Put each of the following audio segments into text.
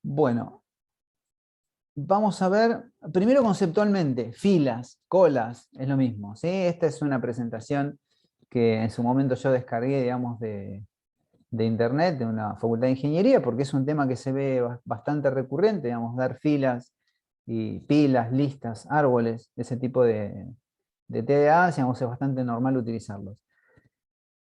Bueno, vamos a ver, primero conceptualmente, filas, colas, es lo mismo, ¿sí? Esta es una presentación que en su momento yo descargué, digamos, de internet, de una facultad de ingeniería, porque es un tema que se ve bastante recurrente, digamos, dar filas y pilas, listas, árboles, ese tipo de TDA, digamos, es bastante normal utilizarlos.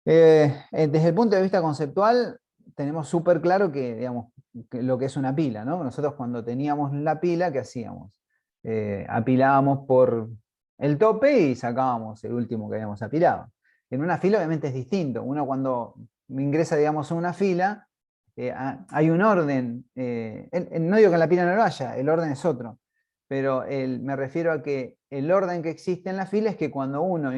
Desde el punto de vista conceptual, tenemos súper claro que, digamos, que lo que es una pila, ¿no? Nosotros cuando teníamos la pila, ¿qué hacíamos? Apilábamos por el tope y sacábamos el último que habíamos apilado. En una fila obviamente es distinto. Uno cuando ingresa, digamos, a una fila, hay un orden. No digo que en la pila no lo haya, el orden es otro. Pero me refiero a que el orden que existe en la fila es que cuando uno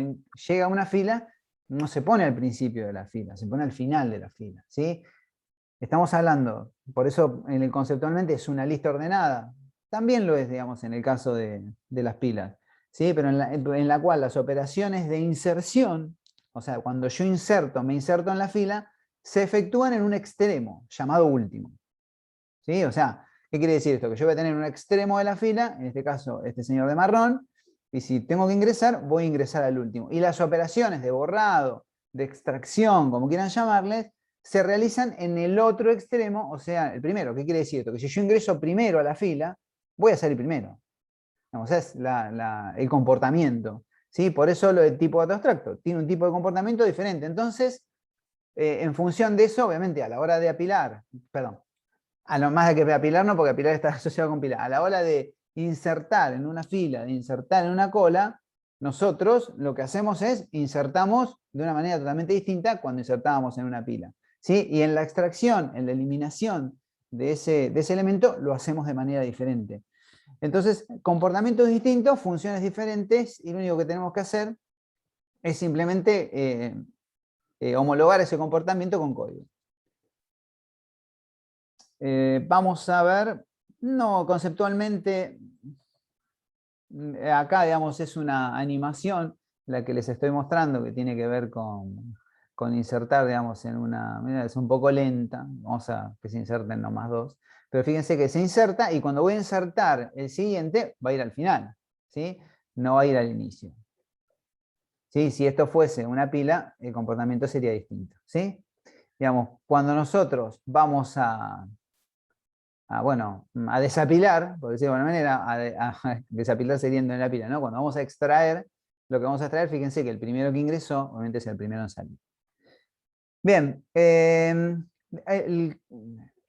llega a una fila, no se pone al principio de la fila, se pone al final de la fila, ¿sí? Estamos hablando, por eso conceptualmente es una lista ordenada. También lo es, digamos, en el caso de las pilas, ¿sí? Pero en la cual las operaciones de inserción, o sea, cuando yo me inserto en la fila, se efectúan en un extremo, llamado último, ¿sí? O sea, ¿qué quiere decir esto? Que yo voy a tener un extremo de la fila, en este caso este señor de marrón, y si tengo que ingresar, voy a ingresar al último. Y las operaciones de borrado, de extracción, como quieran llamarles, se realizan en el otro extremo, o sea, el primero. ¿Qué quiere decir esto? Que si yo ingreso primero a la fila, voy a salir primero. Vamos, es el comportamiento, ¿sí? Por eso lo de tipo dato abstracto. Tiene un tipo de comportamiento diferente. Entonces, en función de eso, obviamente, a la hora de apilar, perdón, a lo más de que apilar no, porque apilar está asociado con pilar. A la hora de insertar en una fila, de insertar en una cola, nosotros lo que hacemos es insertamos de una manera totalmente distinta cuando insertábamos en una pila, ¿sí? Y en la extracción, en la eliminación de ese elemento, lo hacemos de manera diferente. Entonces, comportamientos distintos, funciones diferentes, y lo único que tenemos que hacer es simplemente homologar ese comportamiento con código. Vamos a ver, no, conceptualmente, acá, digamos, es una animación la que les estoy mostrando que tiene que ver con insertar, digamos, en una, mira, es un poco lenta, vamos a que se inserten nomás dos, pero fíjense que se inserta y cuando voy a insertar el siguiente, va a ir al final, ¿sí? No va a ir al inicio. ¿Sí? Si esto fuese una pila, el comportamiento sería distinto, ¿sí? Digamos, cuando nosotros vamos bueno, a desapilar, por decirlo de alguna manera, a desapilar sería en la pila, ¿no? Cuando vamos a extraer, lo que vamos a extraer, fíjense que el primero que ingresó, obviamente es el primero en salir. Bien,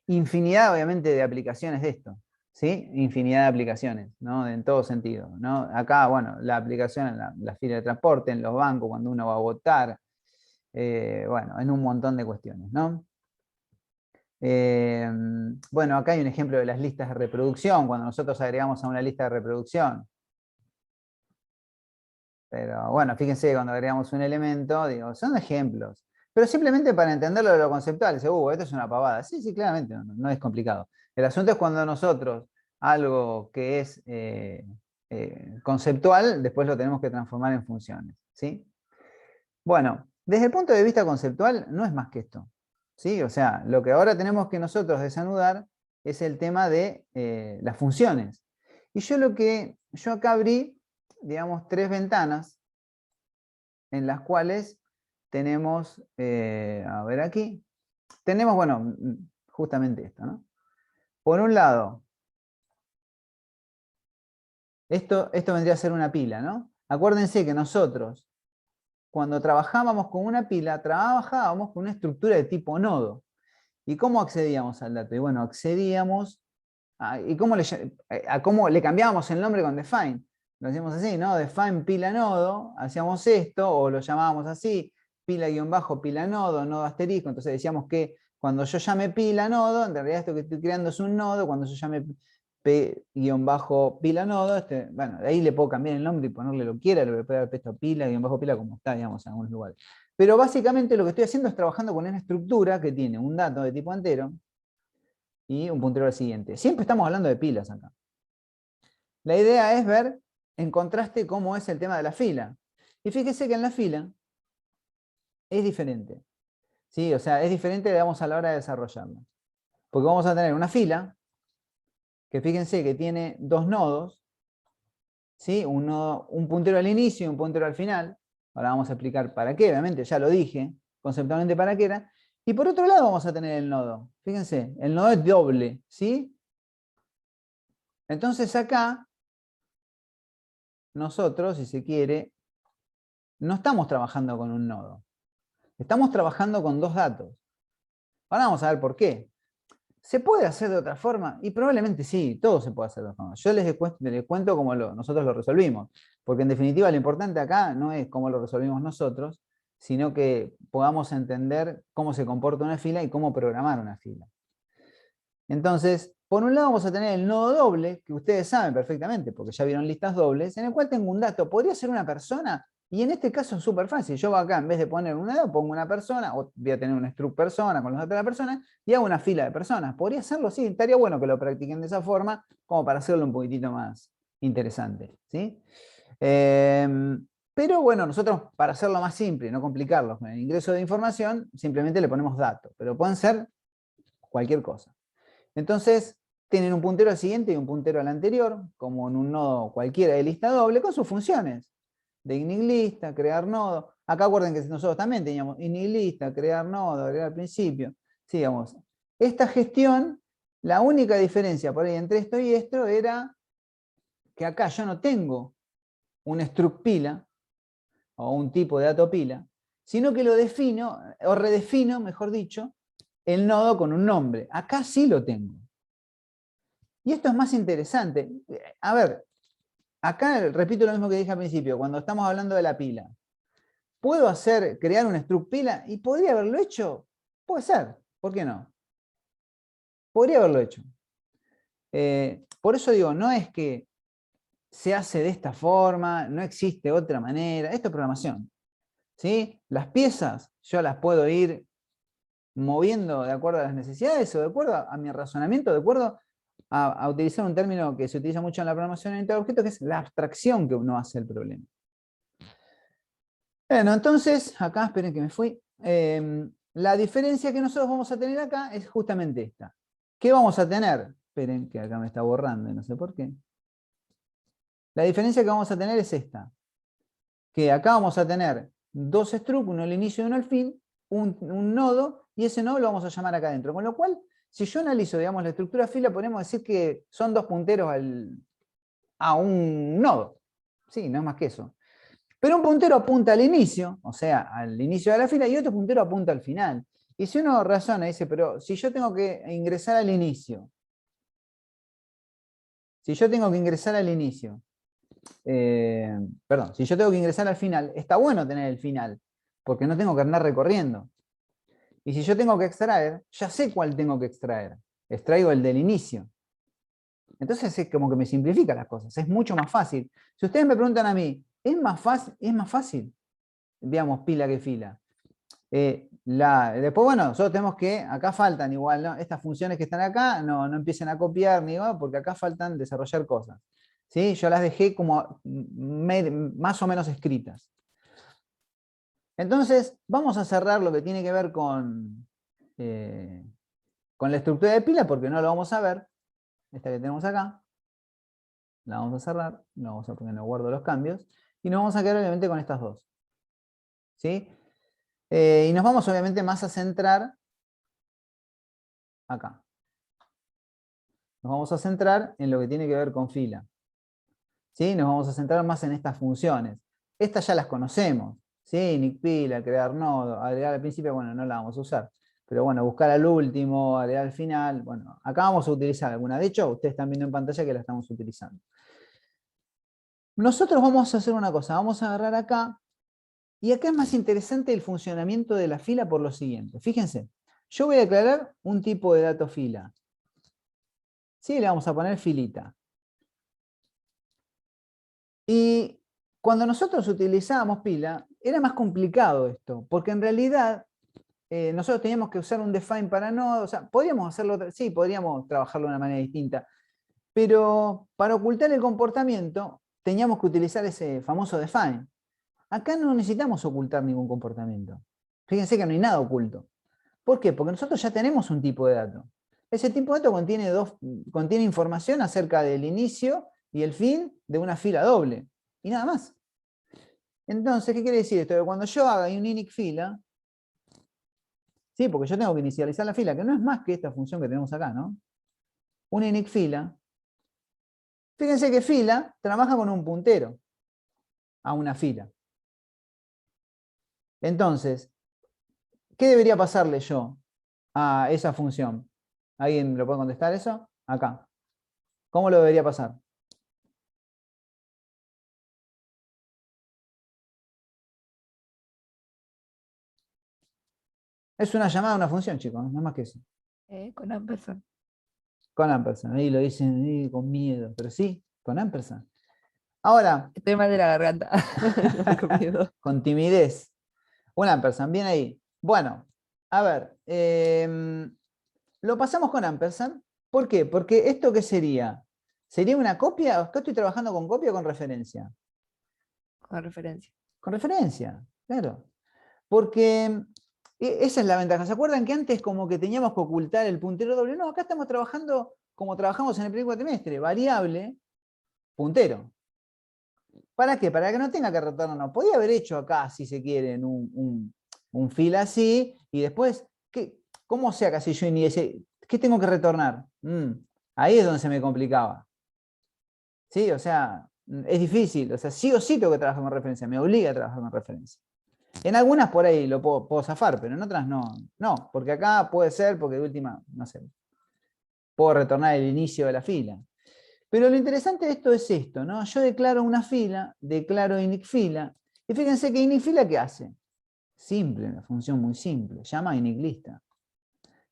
infinidad obviamente de aplicaciones de esto, ¿sí? Infinidad de aplicaciones, ¿no? En todo sentido, ¿no? Acá, bueno, la aplicación en la fila de transporte, en los bancos, cuando uno va a votar, bueno, en un montón de cuestiones, ¿no? Bueno, acá hay un ejemplo de las listas de reproducción, cuando nosotros agregamos a una lista de reproducción. Pero bueno, fíjense, cuando agregamos un elemento, digo, son ejemplos. Pero simplemente para entenderlo de lo conceptual, dice, esto es una pavada. Sí, sí, claramente, no es complicado. El asunto es cuando nosotros algo que es conceptual, después lo tenemos que transformar en funciones, ¿sí? Bueno, desde el punto de vista conceptual, no es más que esto, ¿sí? O sea, lo que ahora tenemos que nosotros desanudar es el tema de las funciones. Y yo acá abrí, digamos, tres ventanas en las cuales tenemos, a ver aquí, tenemos, bueno, justamente esto, ¿no? Por un lado, esto vendría a ser una pila, ¿no? Acuérdense que nosotros, cuando trabajábamos con una pila, trabajábamos con una estructura de tipo nodo. ¿Y cómo accedíamos al dato? Y bueno, accedíamos ¿y cómo le cambiábamos el nombre con define? Lo hacíamos así, ¿no? Define pila nodo, hacíamos esto, o lo llamábamos así, pila-pila nodo, nodo asterisco. Entonces decíamos que cuando yo llame pila nodo, en realidad esto que estoy creando es un nodo, cuando yo llame p-pila nodo, bueno, de ahí le puedo cambiar el nombre y ponerle lo que quiera, le voy a haber puesto pila-pila como está, digamos, en algunos lugares. Pero básicamente lo que estoy haciendo es trabajando con una estructura que tiene un dato de tipo entero y un puntero al siguiente. Siempre estamos hablando de pilas acá. La idea es ver en contraste cómo es el tema de la fila. Y fíjese que en la fila es diferente. ¿Sí? O sea, es diferente, digamos, a la hora de desarrollarlo. Porque vamos a tener una fila que fíjense que tiene dos nodos, ¿sí? Un puntero al inicio y un puntero al final. Ahora vamos a explicar para qué, obviamente, ya lo dije, conceptualmente para qué era. Y por otro lado vamos a tener el nodo. Fíjense, el nodo es doble, ¿sí? Entonces acá, nosotros, si se quiere, no estamos trabajando con un nodo. Estamos trabajando con dos datos. Ahora vamos a ver por qué. ¿Se puede hacer de otra forma? Y probablemente sí, todo se puede hacer de otra forma. Yo les cuento cómo nosotros lo resolvimos, porque en definitiva lo importante acá no es cómo lo resolvimos nosotros, sino que podamos entender cómo se comporta una fila y cómo programar una fila. Entonces, por un lado vamos a tener el nodo doble, que ustedes saben perfectamente, porque ya vieron listas dobles, en el cual tengo un dato, podría ser una persona, y en este caso es súper fácil. Yo acá, en vez de poner un dado, pongo una persona, o voy a tener un struct persona con los datos de la persona, y hago una fila de personas. Podría hacerlo, sí, estaría bueno que lo practiquen de esa forma, como para hacerlo un poquitito más interesante, ¿sí? Pero bueno, nosotros para hacerlo más simple, no complicarlo, con el ingreso de información, simplemente le ponemos datos, pero pueden ser cualquier cosa. Entonces, tienen un puntero al siguiente y un puntero al anterior, como en un nodo cualquiera de lista doble, con sus funciones. De init-lista, crear nodo. Acá acuerden que nosotros también teníamos init-lista, crear nodo, agregar al principio. Sigamos. Esta gestión, la única diferencia por ahí entre esto y esto era que acá yo no tengo un struct pila, o un tipo de dato pila, sino que lo defino, o redefino, mejor dicho, el nodo con un nombre. Acá sí lo tengo. Y esto es más interesante. A ver, acá repito lo mismo que dije al principio, cuando estamos hablando de la pila. ¿Puedo crear un struct pila? ¿Y podría haberlo hecho? Puede ser, ¿por qué no? Podría haberlo hecho. Por eso digo, no es que se hace de esta forma, no existe otra manera. Esto es programación, ¿sí? Las piezas yo las puedo ir moviendo de acuerdo a las necesidades o de acuerdo a mi razonamiento, de acuerdo a utilizar un término que se utiliza mucho en la programación orientada a objetos, que es la abstracción que uno hace el problema. Bueno, entonces, acá, esperen que me fui. La diferencia que nosotros vamos a tener acá es justamente esta. ¿Qué vamos a tener? Esperen, que acá me está borrando, no sé por qué. La diferencia que vamos a tener es esta. Que acá vamos a tener dos structs, uno al inicio y uno al fin, un nodo, y ese nodo lo vamos a llamar acá adentro. Con lo cual, si yo analizo, digamos, la estructura fila, podemos decir que son dos punteros a un nodo. Sí, no es más que eso. Pero un puntero apunta al inicio, o sea, al inicio de la fila, y otro puntero apunta al final. Y si uno razona y dice, pero si yo tengo que ingresar al inicio, si yo tengo que ingresar al inicio, perdón, si yo tengo que ingresar al final, está bueno tener el final, porque no tengo que andar recorriendo. Y si yo tengo que extraer, ya sé cuál tengo que extraer. Extraigo el del inicio. Entonces es como que me simplifica las cosas, es mucho más fácil. Si ustedes me preguntan a mí, ¿es más fácil? Digamos, pila que fila. Después, bueno, nosotros tenemos que, acá faltan igual, ¿no? Estas funciones que están acá, no empiecen a copiar ni va, porque acá faltan desarrollar cosas. ¿Sí? Yo las dejé como más o menos escritas. Entonces, vamos a cerrar lo que tiene que ver con la estructura de pila, porque no lo vamos a ver. Esta que tenemos acá. La vamos a cerrar, no vamos a poner, no guardo los cambios. Y nos vamos a quedar obviamente con estas dos. ¿Sí? Y nos vamos obviamente más a centrar acá. Nos vamos a centrar en lo que tiene que ver con fila. ¿Sí? Nos vamos a centrar más en estas funciones. Estas ya las conocemos. ¿Sí? Init pila, crear nodo, agregar al principio, bueno, no la vamos a usar. Pero bueno, buscar al último, agregar al final. Bueno, acá vamos a utilizar alguna. De hecho, ustedes están viendo en pantalla que la estamos utilizando. Nosotros vamos a hacer una cosa. Vamos a agarrar acá. Y acá es más interesante el funcionamiento de la fila por lo siguiente. Fíjense, yo voy a declarar un tipo de dato fila. ¿Sí? Le vamos a poner filita. Y cuando nosotros utilizábamos pila, era más complicado esto, porque en realidad nosotros teníamos que usar un define para nodo, o sea, podríamos hacerlo, sí, podríamos trabajarlo de una manera distinta, pero para ocultar el comportamiento teníamos que utilizar ese famoso define. Acá no necesitamos ocultar ningún comportamiento. Fíjense que no hay nada oculto. ¿Por qué? Porque nosotros ya tenemos un tipo de dato. Ese tipo de dato contiene información acerca del inicio y el fin de una fila doble. Y nada más. Entonces, ¿qué quiere decir esto? Que cuando yo haga un init fila, sí, porque yo tengo que inicializar la fila, que no es más que esta función que tenemos acá, ¿no? Un init fila. Fíjense que fila trabaja con un puntero a una fila. Entonces, ¿qué debería pasarle yo a esa función? ¿Alguien me lo puede contestar eso? Acá. ¿Cómo lo debería pasar? Es una llamada a una función, chicos, no es más que eso. Con ampersand. Con ampersand. Ahí lo dicen con miedo, pero sí, con ampersand. Ahora, Estoy mal de la garganta. Con miedo. con timidez. Un ampersand, bien ahí. Bueno, a ver. Lo pasamos con ampersand. ¿Por qué? Porque esto ¿qué sería? ¿Sería una copia? ¿Acá estoy trabajando con copia o con referencia? Con referencia. Con referencia, claro. Porque esa es la ventaja. ¿Se acuerdan que antes como que teníamos que ocultar el puntero doble? No, acá estamos trabajando como trabajamos en el primer cuatrimestre, variable, puntero. ¿Para qué? Para que no tenga que retornar. No. Podía haber hecho acá, si se quiere, un fil así, y después, ¿cómo sea que si yo inicie? ¿Qué tengo que retornar? Ahí es donde se me complicaba. ¿Sí? O sea, es difícil. O sea, sí o sí tengo que trabajar con referencia. Me obliga a trabajar con referencia. En algunas por ahí lo puedo zafar, pero en otras no. No, porque acá puede ser, porque de última, no sé, puedo retornar el inicio de la fila. Pero lo interesante de esto es esto, ¿no? Yo declaro una fila, declaro init fila, y fíjense que init fila, ¿qué hace? Simple, una función muy simple, llama init lista.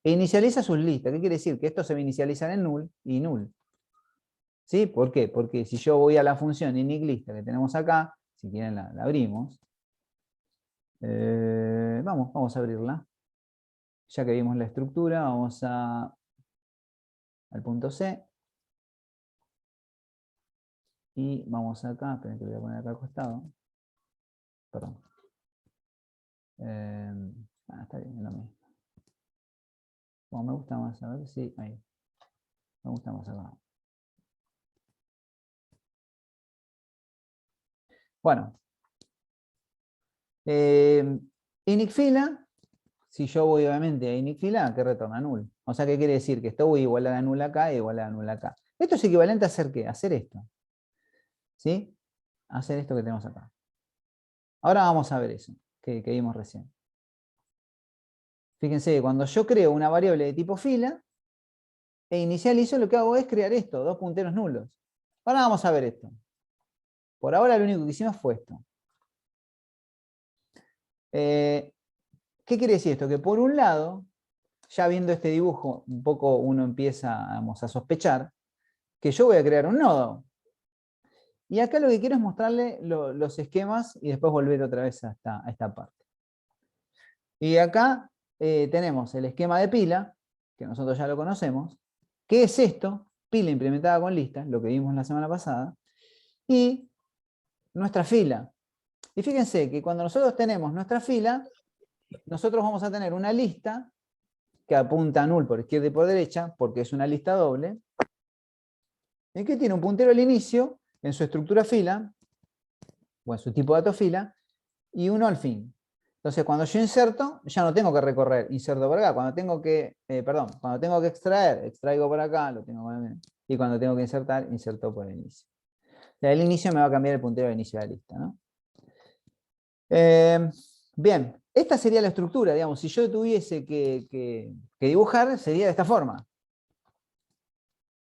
E inicializa sus listas. ¿Qué quiere decir? Que esto se va a inicializar en null y null. ¿Sí? ¿Por qué? Porque si yo voy a la función init lista que tenemos acá, si quieren la abrimos, vamos a abrirla. Ya que vimos la estructura, vamos al punto C. Y vamos acá, esperen que lo voy a poner acá al costado. Perdón. Está bien, es lo mismo. Bueno, me gusta más, a ver si, ahí. Me gusta más acá. Bueno. Init fila, si yo voy obviamente a init fila, ¿qué retorna? Null. O sea, ¿qué quiere decir? Que esto voy igual a null acá y igual a null acá. Esto es equivalente a hacer ¿qué? Hacer esto. ¿Sí? Hacer esto que tenemos acá. Ahora vamos a ver eso que vimos recién. Fíjense, cuando yo creo una variable de tipo fila e inicializo, lo que hago es crear esto, dos punteros nulos. Ahora vamos a ver esto. Por ahora lo único que hicimos fue esto. ¿Qué quiere decir esto? Que por un lado, ya viendo este dibujo, un poco uno empieza a sospechar que yo voy a crear un nodo. Y acá lo que quiero es mostrarle los esquemas y después volver otra vez a esta parte. Y acá tenemos el esquema de pila, que nosotros ya lo conocemos. ¿Qué es esto? Pila implementada con listas, lo que vimos la semana pasada. Y nuestra fila. Y fíjense que cuando nosotros tenemos nuestra fila, nosotros vamos a tener una lista que apunta a null por izquierda y por derecha, porque es una lista doble, y que tiene un puntero al inicio en su estructura fila, o en su tipo de dato fila, y uno al fin. Entonces, cuando yo inserto, ya no tengo que recorrer, inserto por acá. Cuando tengo que, cuando tengo que extraer, extraigo por acá, lo tengo por acá. Y cuando tengo que insertar, inserto por el inicio. O sea, el inicio me va a cambiar el puntero de inicio de la lista, ¿no? Bien, esta sería la estructura, digamos. Si yo tuviese que dibujar, sería de esta forma.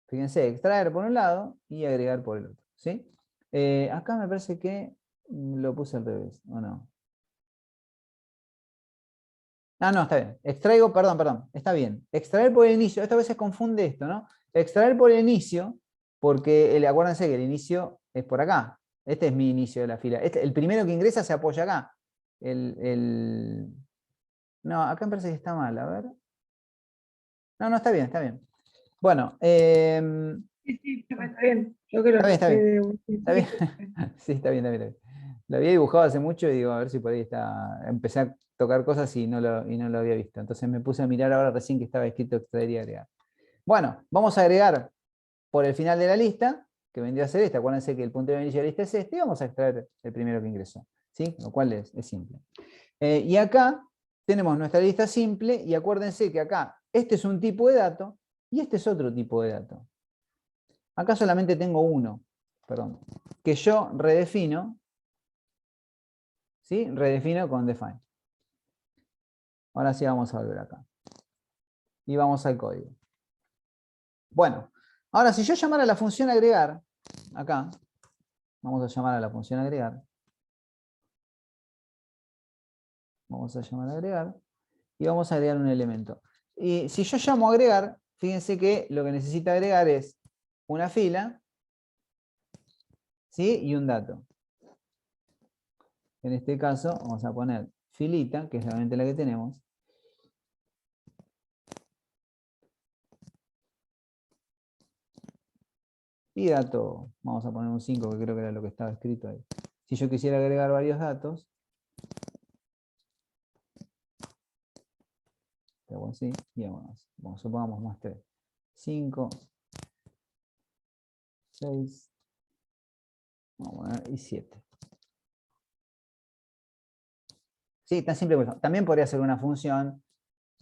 Fíjense, extraer por un lado y agregar por el otro. ¿Sí? Acá me parece que lo puse al revés, ¿o no? Ah, no, está bien. Extraigo, perdón, está bien. Extraer por el inicio, esta vez se confunde esto, ¿no? Extraer por el inicio, porque acuérdense que el inicio es por acá. Este es mi inicio de la fila. El primero que ingresa se apoya acá. No, acá me parece que está mal, a ver. No, está bien, está bien. Bueno, Sí, sí, está bien. Yo que lo está bien, está saqué bien. de un Está bien. principio. Sí, está bien, está bien, está bien. Lo había dibujado hace mucho y digo, a ver si por ahí está. Empecé a tocar cosas y no lo había visto. Entonces me puse a mirar ahora recién que estaba escrito extraer y agregar. Bueno, vamos a agregar por el final de la lista, que vendría a ser este. Acuérdense que el puntero de inicio de la lista es este, y vamos a extraer el primero que ingresó. ¿Sí? Lo cual es simple. Y acá tenemos nuestra lista simple, y acuérdense que acá este es un tipo de dato, y este es otro tipo de dato. Acá solamente tengo uno, perdón, que yo redefino, ¿sí? Redefino con define. Ahora sí vamos a volver acá. Y vamos al código. Bueno, ahora si yo llamara a la función agregar, acá, vamos a llamar a la función agregar. Vamos a llamar a agregar. Y vamos a agregar un elemento. Y si yo llamo a agregar, fíjense que lo que necesita agregar es una fila, ¿sí? Y un dato. En este caso vamos a poner filita, que es realmente la que tenemos. Y dato, vamos a poner un 5, que creo que era lo que estaba escrito ahí. Si yo quisiera agregar varios datos, hago así, y vamos, supongamos más 3. 5, 6, vamos a poner, y 7. Sí, tan simple como eso. También podría ser una función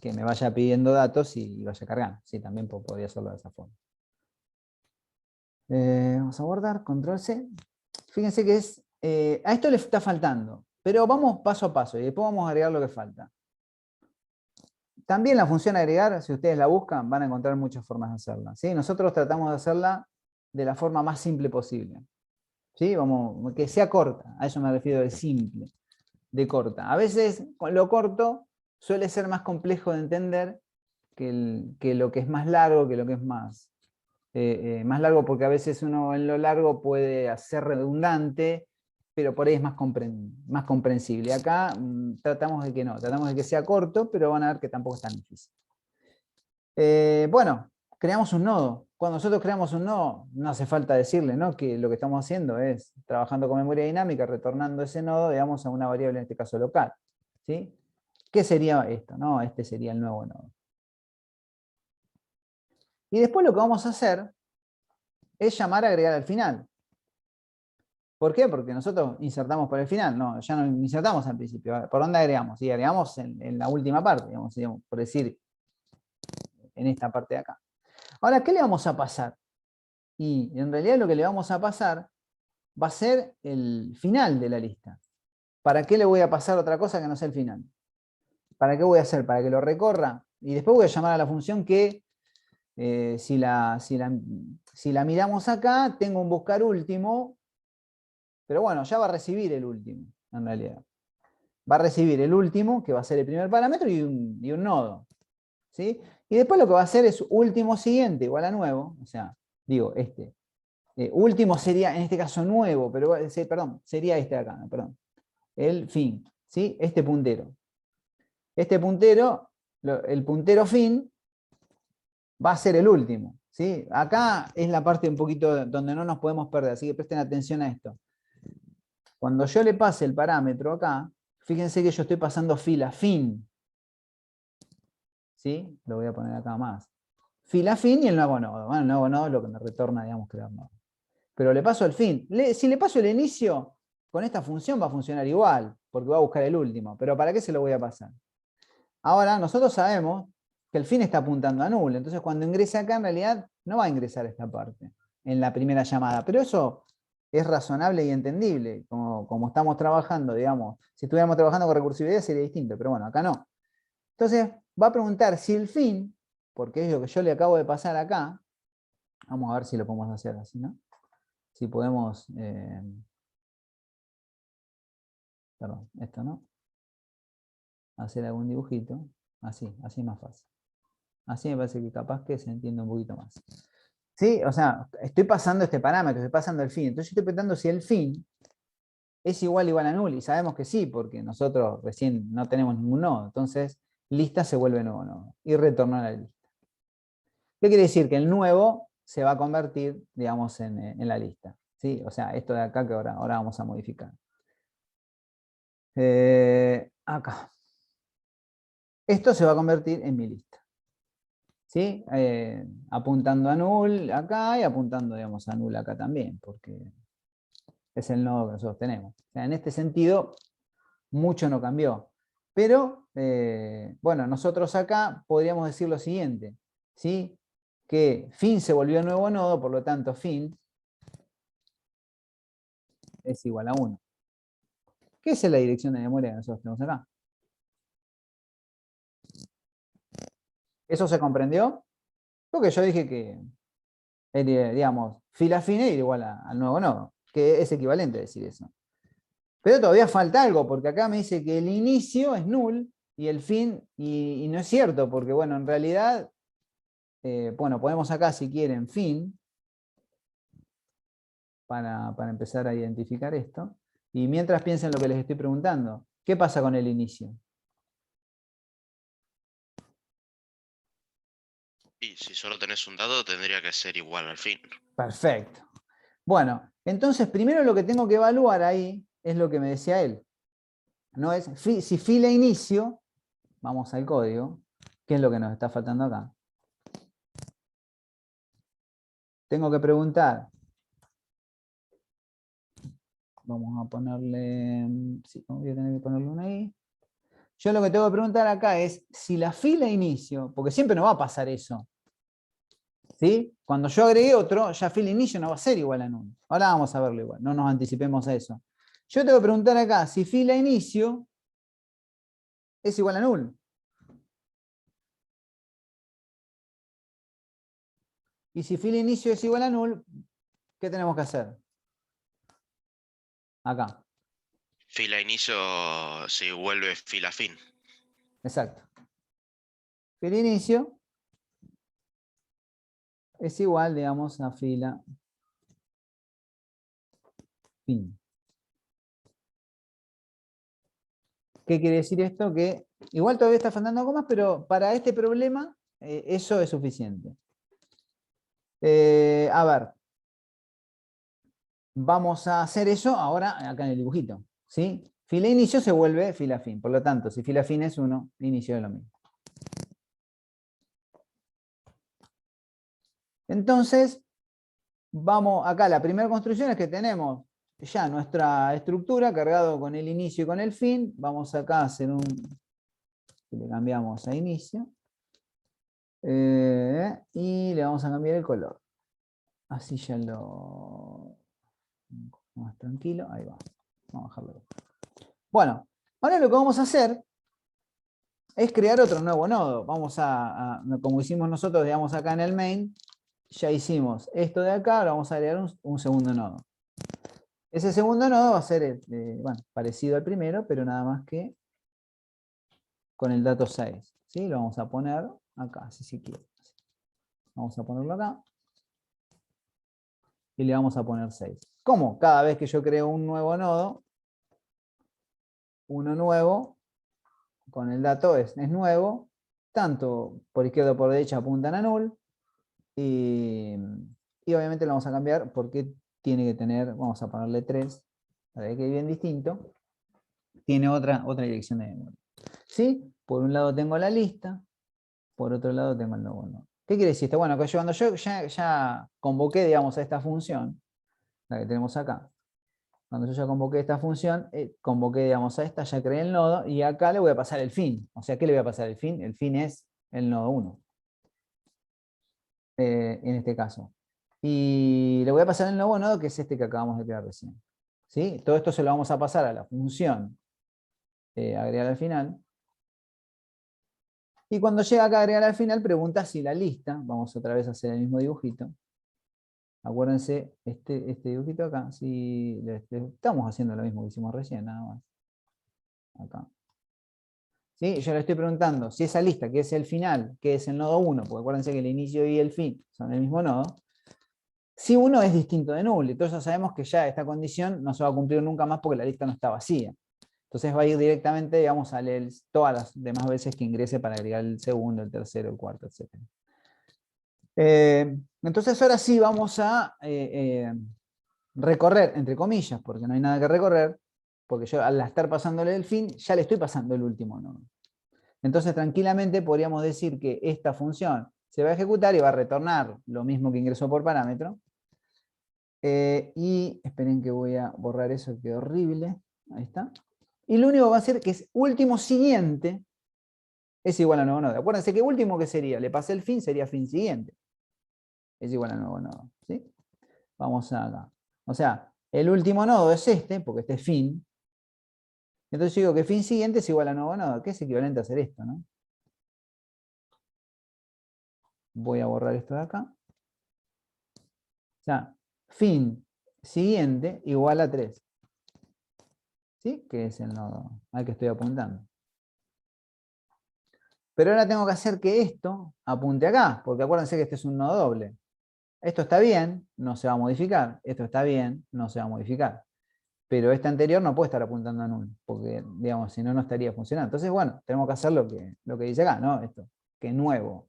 que me vaya pidiendo datos y vaya cargando. Sí, también podría hacerlo de esa forma. Vamos a guardar, control C. Fíjense que a esto le está faltando, pero vamos paso a paso y después vamos a agregar lo que falta. También la función agregar, si ustedes la buscan, van a encontrar muchas formas de hacerla. ¿Sí? Nosotros tratamos de hacerla de la forma más simple posible. ¿Sí? Que sea corta, a eso me refiero de simple, de corta. A veces con lo corto suele ser más complejo de entender que lo que es más largo, que lo que es más largo, porque a veces uno en lo largo puede hacer redundante, pero por ahí es más comprensible. Acá tratamos de que no, tratamos de que sea corto, pero van a ver que tampoco es tan difícil. Bueno, creamos un nodo. Cuando nosotros creamos un nodo, no hace falta decirle, ¿no?, que lo que estamos haciendo es trabajando con memoria dinámica, retornando ese nodo, digamos, a una variable, en este caso local. ¿Sí? ¿Qué sería esto? ¿No? Este sería el nuevo nodo. Y después lo que vamos a hacer es llamar a agregar al final. ¿Por qué? Porque nosotros insertamos por el final, no, ya no insertamos al principio. ¿Por dónde agregamos? Y agregamos en la última parte, digamos, por decir, en esta parte de acá. Ahora, ¿qué le vamos a pasar? Y en realidad lo que le vamos a pasar va a ser el final de la lista. ¿Para qué le voy a pasar otra cosa que no sea el final? ¿Para qué voy a hacer? Para que lo recorra. Y después voy a llamar a la función que, si la miramos acá, tengo un buscar último. Pero bueno, ya va a recibir el último, en realidad. Va a recibir el último, que va a ser el primer parámetro, y un nodo. ¿Sí? Y después lo que va a hacer es último siguiente igual a nuevo. O sea, digo, este. Último sería, en este caso, nuevo, pero perdón, sería este de acá, perdón. El fin. ¿Sí? Este puntero. Este puntero, el puntero fin, va a ser el último. ¿Sí? Acá es la parte un poquito donde no nos podemos perder, así que presten atención a esto. Cuando yo le pase el parámetro acá, fíjense que yo estoy pasando fila fin. ¿Sí? Lo voy a poner acá más. Fila fin y el nuevo nodo. Bueno, el nuevo nodo es lo que me retorna, digamos, crear nodo. Pero le paso el fin. Si le paso el inicio, con esta función va a funcionar igual, porque va a buscar el último. Pero ¿para qué se lo voy a pasar? Ahora, nosotros sabemos que el fin está apuntando a null. Entonces, cuando ingrese acá, en realidad no va a ingresar esta parte, en la primera llamada. Pero eso es razonable y entendible. Como estamos trabajando, digamos, si estuviéramos trabajando con recursividad sería distinto, pero bueno, acá no. Entonces, va a preguntar si el fin, porque es lo que yo le acabo de pasar acá, vamos a ver si lo podemos hacer así, ¿no? Si podemos, perdón, esto, ¿no? Hacer algún dibujito, así es más fácil. Así me parece que capaz que se entiende un poquito más. ¿Sí? O sea, estoy pasando este parámetro, estoy pasando el fin. Entonces yo estoy preguntando si el fin es igual a null. Y sabemos que sí, porque nosotros recién no tenemos ningún nodo. Entonces, lista se vuelve nuevo nodo. Y retorna a la lista. ¿Qué quiere decir? Que el nuevo se va a convertir, digamos, en la lista. ¿Sí? O sea, esto de acá que ahora vamos a modificar. Acá. Esto se va a convertir en mi lista. ¿sí? Apuntando a null acá y apuntando, digamos, a null acá también, porque es el nodo que nosotros tenemos. O sea, en este sentido, mucho no cambió. Pero, bueno, nosotros acá podríamos decir lo siguiente, ¿sí? Que fin se volvió nuevo nodo, por lo tanto, fin es igual a 1. ¿Qué es la dirección de memoria que nosotros tenemos acá? ¿Eso se comprendió? Porque yo dije que, digamos, fila fin era igual al nuevo nodo, que es equivalente a decir eso. Pero todavía falta algo, porque acá me dice que el inicio es null y el fin, y no es cierto, porque bueno, en realidad, bueno, podemos acá si quieren fin, para empezar a identificar esto. Y mientras piensen lo que les estoy preguntando, ¿qué pasa con el inicio? Y si solo tenés un dado, tendría que ser igual al fin. Perfecto. Bueno, entonces primero lo que tengo que evaluar ahí es lo que me decía él. No es si fila inicio, vamos al código, ¿qué es lo que nos está faltando acá? Tengo que preguntar. Vamos a ponerle, sí, voy a tener que ponerle una ahí. Yo lo que tengo que preguntar acá es si la fila inicio, porque siempre no va a pasar eso. ¿Sí? Cuando yo agregué otro, ya fila inicio no va a ser igual a null. Ahora vamos a verlo igual, no nos anticipemos a eso. Yo tengo que preguntar acá si fila inicio es igual a null. Y si fila inicio es igual a null, ¿qué tenemos que hacer? Acá. Fila inicio se vuelve fila fin. Exacto. Fila inicio es igual, digamos, a fila fin. ¿Qué quiere decir esto? Que igual todavía está faltando algo más, pero para este problema eso es suficiente. A ver. Vamos a hacer eso ahora acá en el dibujito. ¿Sí? Fila inicio se vuelve fila fin. Por lo tanto, si fila fin es 1, inicio es lo mismo. Entonces, vamos acá. La primera construcción es que tenemos ya nuestra estructura cargado con el inicio y con el fin. Vamos acá a hacer le cambiamos a inicio. Y le vamos a cambiar el color. Así ya lo... más tranquilo. Ahí va. Vamos a dejarlo. Bueno, ahora lo que vamos a hacer es crear otro nuevo nodo. Vamos como hicimos nosotros, digamos, acá en el main, ya hicimos esto de acá, ahora vamos a agregar un segundo nodo. Ese segundo nodo va a ser, bueno, parecido al primero, pero nada más que con el dato 6. ¿Sí? Lo vamos a poner acá, si quiere. Vamos a ponerlo acá. Y le vamos a poner 6. ¿Cómo? Cada vez que yo creo un nuevo nodo, uno nuevo, con el dato es nuevo, tanto por izquierda o por derecha apuntan a null, y obviamente lo vamos a cambiar porque tiene que tener, vamos a ponerle 3, para que quede bien distinto, tiene otra dirección de memoria. ¿Sí? Por un lado tengo la lista, por otro lado tengo el nuevo nodo. ¿Qué quiere decir esto? Bueno, que cuando yo ya convoqué, digamos, a esta función, la que tenemos acá, cuando yo ya convoqué esta función, convoqué, digamos, a esta, ya creé el nodo, y acá le voy a pasar el fin. O sea, ¿qué le voy a pasar el fin? El fin es el nodo 1. En este caso. Y le voy a pasar el nuevo nodo, que es este que acabamos de crear recién. ¿Sí? Todo esto se lo vamos a pasar a la función agregar al final. Y cuando llega acá a agregar al final, pregunta si la lista, vamos otra vez a hacer el mismo dibujito. Acuérdense, este dibujito acá, si estamos haciendo lo mismo que hicimos recién, nada más. Acá. ¿Sí? Yo le estoy preguntando si esa lista, que es el final, que es el nodo 1, porque acuérdense que el inicio y el fin son el mismo nodo, si uno es distinto de null, entonces ya sabemos que ya esta condición no se va a cumplir nunca más porque la lista no está vacía. Entonces va a ir directamente, digamos, a leer todas las demás veces que ingrese para agregar el segundo, el tercero, el cuarto, etc. Entonces ahora sí vamos a recorrer, entre comillas, porque no hay nada que recorrer, porque yo al estar pasándole el fin, ya le estoy pasando el último nodo. Entonces tranquilamente podríamos decir que esta función, se va a ejecutar y va a retornar lo mismo que ingresó por parámetro. Y esperen que voy a borrar eso, que horrible. Ahí está. Y lo único que va a hacer que es último siguiente es igual a nuevo nodo. Acuérdense que último que sería, le pasé el fin, sería fin siguiente. Es igual a nuevo nodo. ¿Sí? Vamos acá. O sea, el último nodo es este, porque este es fin. Entonces yo digo que fin siguiente es igual a nuevo nodo, que es equivalente a hacer esto, ¿no? Voy a borrar esto de acá. O sea, fin siguiente igual a 3. ¿Sí? Que es el nodo al que estoy apuntando. Pero ahora tengo que hacer que esto apunte acá, porque acuérdense que este es un nodo doble. Esto está bien, no se va a modificar. Esto está bien, no se va a modificar. Pero este anterior no puede estar apuntando a null, porque, digamos, si no, no estaría funcionando. Entonces, bueno, tenemos que hacer lo que dice acá, ¿no? Esto, que nuevo.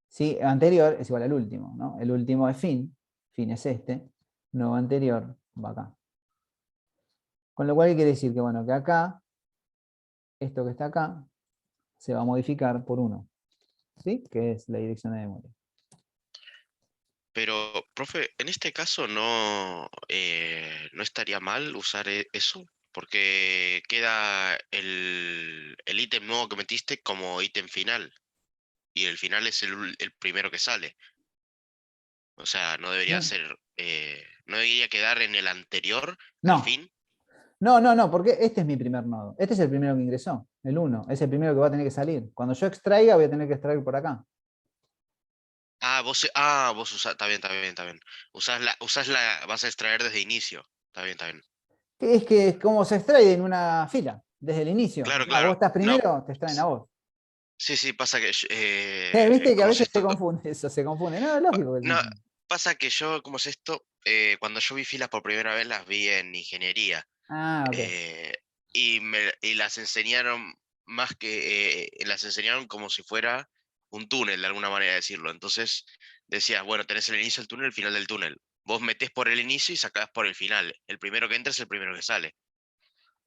¿Sí? Anterior es igual al último, ¿no? El último es fin es este, nuevo anterior va acá. Con lo cual, ¿qué quiere decir? Que, bueno, que acá, esto que está acá, se va a modificar por 1, ¿sí? Que es la dirección de memoria. Pero, profe, en este caso no estaría mal usar eso, porque queda el ítem nuevo que metiste como ítem final, y el final es el primero que sale. O sea, no debería No, ser, no debería quedar en el anterior al no, fin. no, porque este es mi primer nodo. Este es el primero que ingresó, el 1. Es el primero que va a tener que salir. Cuando yo extraiga, voy a tener que extraer por acá. Vos usás, está bien, está bien, está bien. Vas a extraer desde inicio. Está bien, está bien. Que es que como se extrae en una fila, desde el inicio. O Claro, sea, vos claro. estás No, primero, te extraen a vos. sí, sí, pasa que Viste que a ¿cómo es veces se esto? confunde eso, se confunde. No, es lógico que se No, confunde. pasa que yo, ¿cómo es esto? Cuando yo vi filas por primera vez, las vi en ingeniería. Ah, ok. eh, y las enseñaron las enseñaron como si fuera un túnel, de alguna manera de decirlo. Entonces decías, bueno, tenés el inicio del túnel, el final del túnel. Vos metés por el inicio y sacás por el final. El primero que entra es el primero que sale.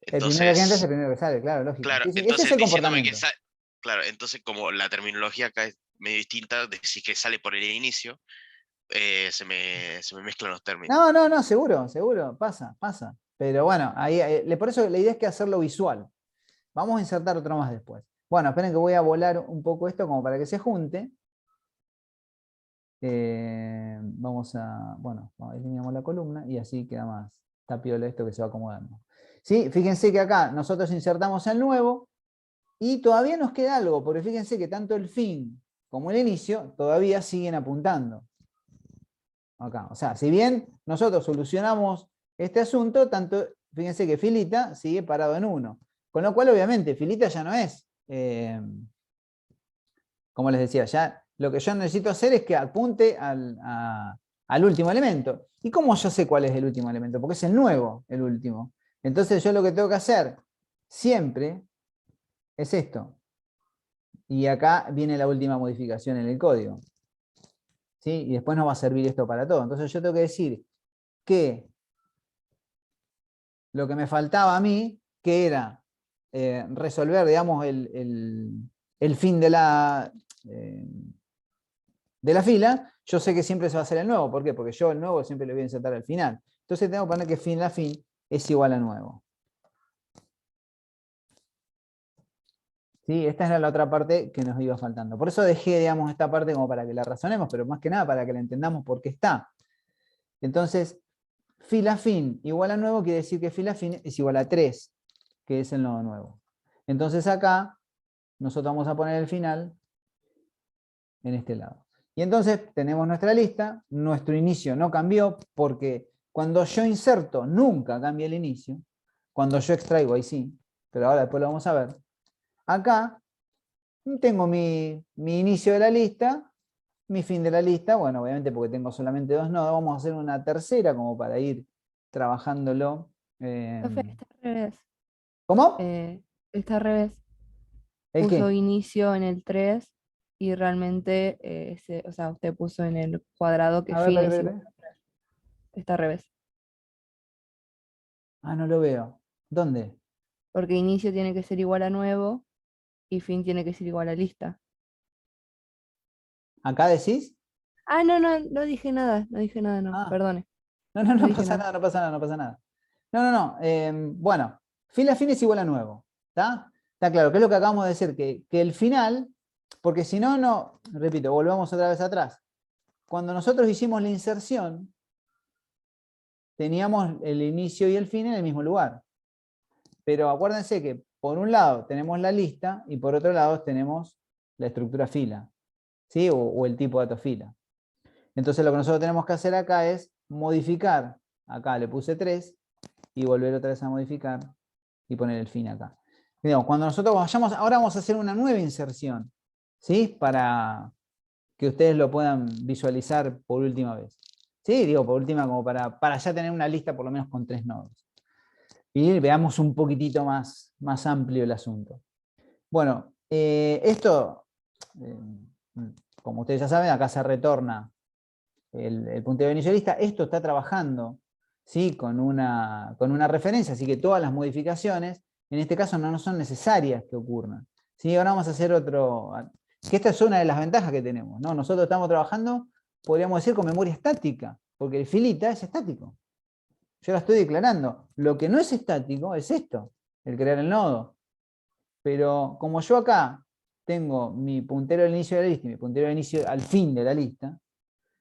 El primero que entra es el Entonces, primero que sale, claro, lógico. claro, Sí, sí, ese es entonces el diciéndome que comportamiento. sale, claro, entonces como la terminología acá es medio distinta, decís que sale por el inicio, se me mezclan los términos. No, seguro, pasa. Pero bueno, por eso la idea es que hacerlo visual. Vamos a insertar otro más después. Bueno, esperen que voy a volar un poco esto como para que se junte. Vamos a, bueno, alineamos la columna y así queda más tapiola esto que se va acomodando. ¿Sí? Fíjense que acá nosotros insertamos el nuevo y todavía nos queda algo, porque fíjense que tanto el fin como el inicio todavía siguen apuntando. Acá. O sea, si bien nosotros solucionamos este asunto, fíjense que filita sigue parado en 1. Con lo cual, obviamente, filita ya no es, como les decía, ya lo que yo necesito hacer es que apunte al último elemento. ¿Y cómo yo sé cuál es el último elemento? Porque es el nuevo, el último. Entonces yo lo que tengo que hacer siempre es esto. Y acá viene la última modificación en el código. ¿Sí? Y después nos va a servir esto para todo. Entonces yo tengo que decir que lo que me faltaba a mí, que era resolver, digamos, el fin de la fila, yo sé que siempre se va a hacer el nuevo. ¿Por qué? Porque yo el nuevo siempre lo voy a insertar al final. Entonces tengo que poner que fin la fin es igual a nuevo. ¿Sí? Esta era la otra parte que nos iba faltando. Por eso dejé, digamos, esta parte como para que la razonemos, pero más que nada para que la entendamos por qué está. Entonces, fila fin igual a nuevo quiere decir que fila fin es igual a 3, que es el nodo nuevo. Entonces acá nosotros vamos a poner el final en este lado. Y entonces tenemos nuestra lista, nuestro inicio no cambió porque cuando yo inserto nunca cambia el inicio, cuando yo extraigo ahí sí, pero ahora después lo vamos a ver. Acá tengo mi inicio de la lista, mi fin de la lista, bueno, obviamente porque tengo solamente 2 nodos, vamos a hacer una tercera como para ir trabajándolo. Profe, está al revés. ¿Cómo? Está al revés. ¿El Puso qué? inicio en el 3 y realmente, o sea, usted puso en el cuadrado que A ver, fin es igual. espera. Está al revés. Ah, no lo veo. ¿Dónde? Porque inicio tiene que ser igual a nuevo y fin tiene que ser igual a lista. ¿Acá decís? Ah, no dije nada, no, Ah, perdone. no, No no dije pasa nada. nada, no pasa nada, no pasa nada. No. Bueno, fila fin es igual a nuevo. ¿Está? Está claro, que es lo que acabamos de decir, que el final, porque si no, no, repito, volvamos otra vez atrás. Cuando nosotros hicimos la inserción, teníamos el inicio y el fin en el mismo lugar. Pero acuérdense que por un lado tenemos la lista y por otro lado tenemos la estructura fila, ¿sí? O el tipo de datos fila. Entonces lo que nosotros tenemos que hacer acá es modificar. Acá le puse 3 y volver otra vez a modificar y poner el fin acá. Digamos, cuando nosotros vayamos, ahora vamos a hacer una nueva inserción, ¿sí? Para que ustedes lo puedan visualizar por última vez. ¿Sí? Digo, por última, como para ya tener una lista por lo menos con 3 nodos. Y veamos un poquitito más amplio el asunto. Bueno, esto, como ustedes ya saben, acá se retorna el puntero inicialista. Esto está trabajando, ¿sí? con una referencia, así que todas las modificaciones, en este caso no son necesarias que ocurran. ¿Sí? Ahora vamos a hacer otro, que esta es una de las ventajas que tenemos, ¿no? Nosotros estamos trabajando, podríamos decir, con memoria estática, porque el filita es estático. Yo la estoy declarando. Lo que no es estático es esto, el crear el nodo. Pero como yo acá tengo mi puntero al inicio de la lista y mi puntero al inicio al fin de la lista,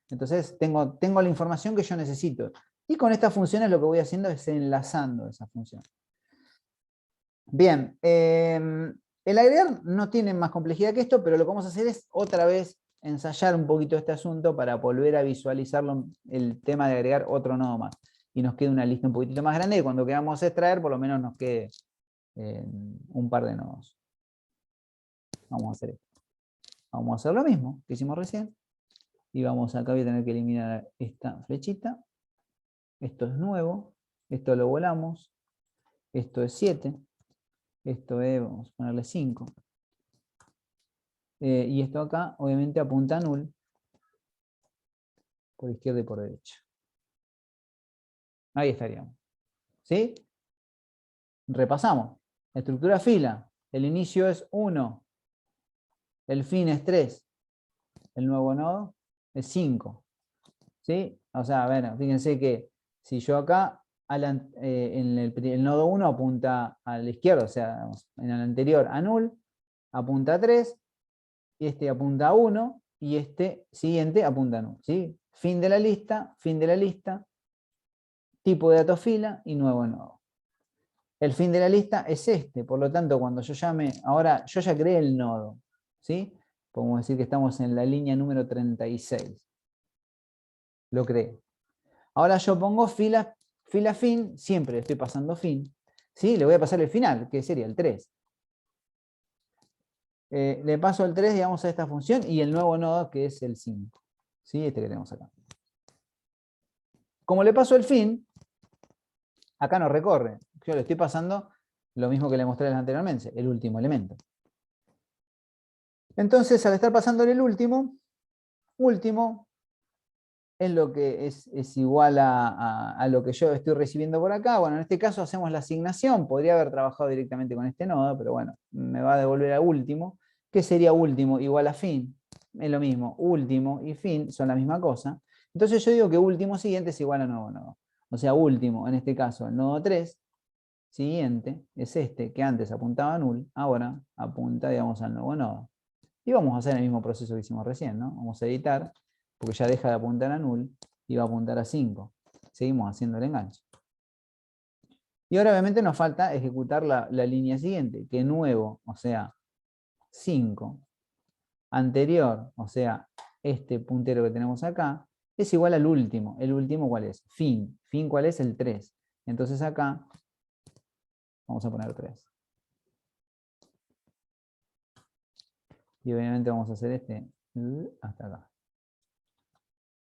entonces tengo la información que yo necesito. Y con estas funciones lo que voy haciendo es enlazando esa función. Bien, el agregar no tiene más complejidad que esto, pero lo que vamos a hacer es otra vez ensayar un poquito este asunto para volver a visualizarlo, el tema de agregar otro nodo más. Y nos quede una lista un poquitito más grande y cuando queramos extraer por lo menos nos quede un par de nodos. Vamos a hacer esto. Vamos a hacer lo mismo que hicimos recién. Y vamos acá, voy a tener que eliminar esta flechita. Esto es nuevo. Esto lo volamos. Esto es 7. Esto es, vamos a ponerle 5. Y esto acá, obviamente, apunta a null. Por izquierda y por derecha. Ahí estaríamos. ¿Sí? Repasamos. Estructura fila. El inicio es 1. El fin es 3. El nuevo nodo es 5. ¿Sí? O sea, bueno, fíjense que si yo acá, en el nodo 1 apunta a la izquierda, o sea, en el anterior a null, apunta a 3, este apunta a 1, y este siguiente apunta a null. ¿Sí? Fin de la lista, tipo de datos fila y nuevo nodo. El fin de la lista es este, por lo tanto, cuando yo llame, ahora yo ya creé el nodo, ¿sí? Podemos decir que estamos en la línea número 36. Lo creé. Ahora yo pongo fila fin, siempre estoy pasando fin, ¿sí? Le voy a pasar el final, que sería el 3. Le paso el 3, digamos, a esta función y el nuevo nodo que es el 5. ¿Sí? Este que tenemos acá. Como le paso el fin, acá no recorre. Yo le estoy pasando lo mismo que le mostré anteriormente, el último elemento. Entonces, al estar pasándole el último es lo que es igual a lo que yo estoy recibiendo por acá. Bueno, en este caso hacemos la asignación. Podría haber trabajado directamente con este nodo, pero bueno, me va a devolver a último. ¿Qué sería último? Igual a fin. Es lo mismo. Último y fin son la misma cosa. Entonces yo digo que último siguiente es igual a nuevo nodo. O sea, último, en este caso, el nodo 3, siguiente, es este, que antes apuntaba a null, ahora apunta, digamos, al nuevo nodo. Y vamos a hacer el mismo proceso que hicimos recién, ¿no? Vamos a editar, porque ya deja de apuntar a null y va a apuntar a 5. Seguimos haciendo el enganche. Y ahora obviamente nos falta ejecutar la línea siguiente, que nuevo, o sea, 5, anterior, o sea, este puntero que tenemos acá, es igual al último. ¿El último cuál es? Fin. ¿Fin cuál es? El 3. Entonces acá vamos a poner 3. Y obviamente vamos a hacer este hasta acá.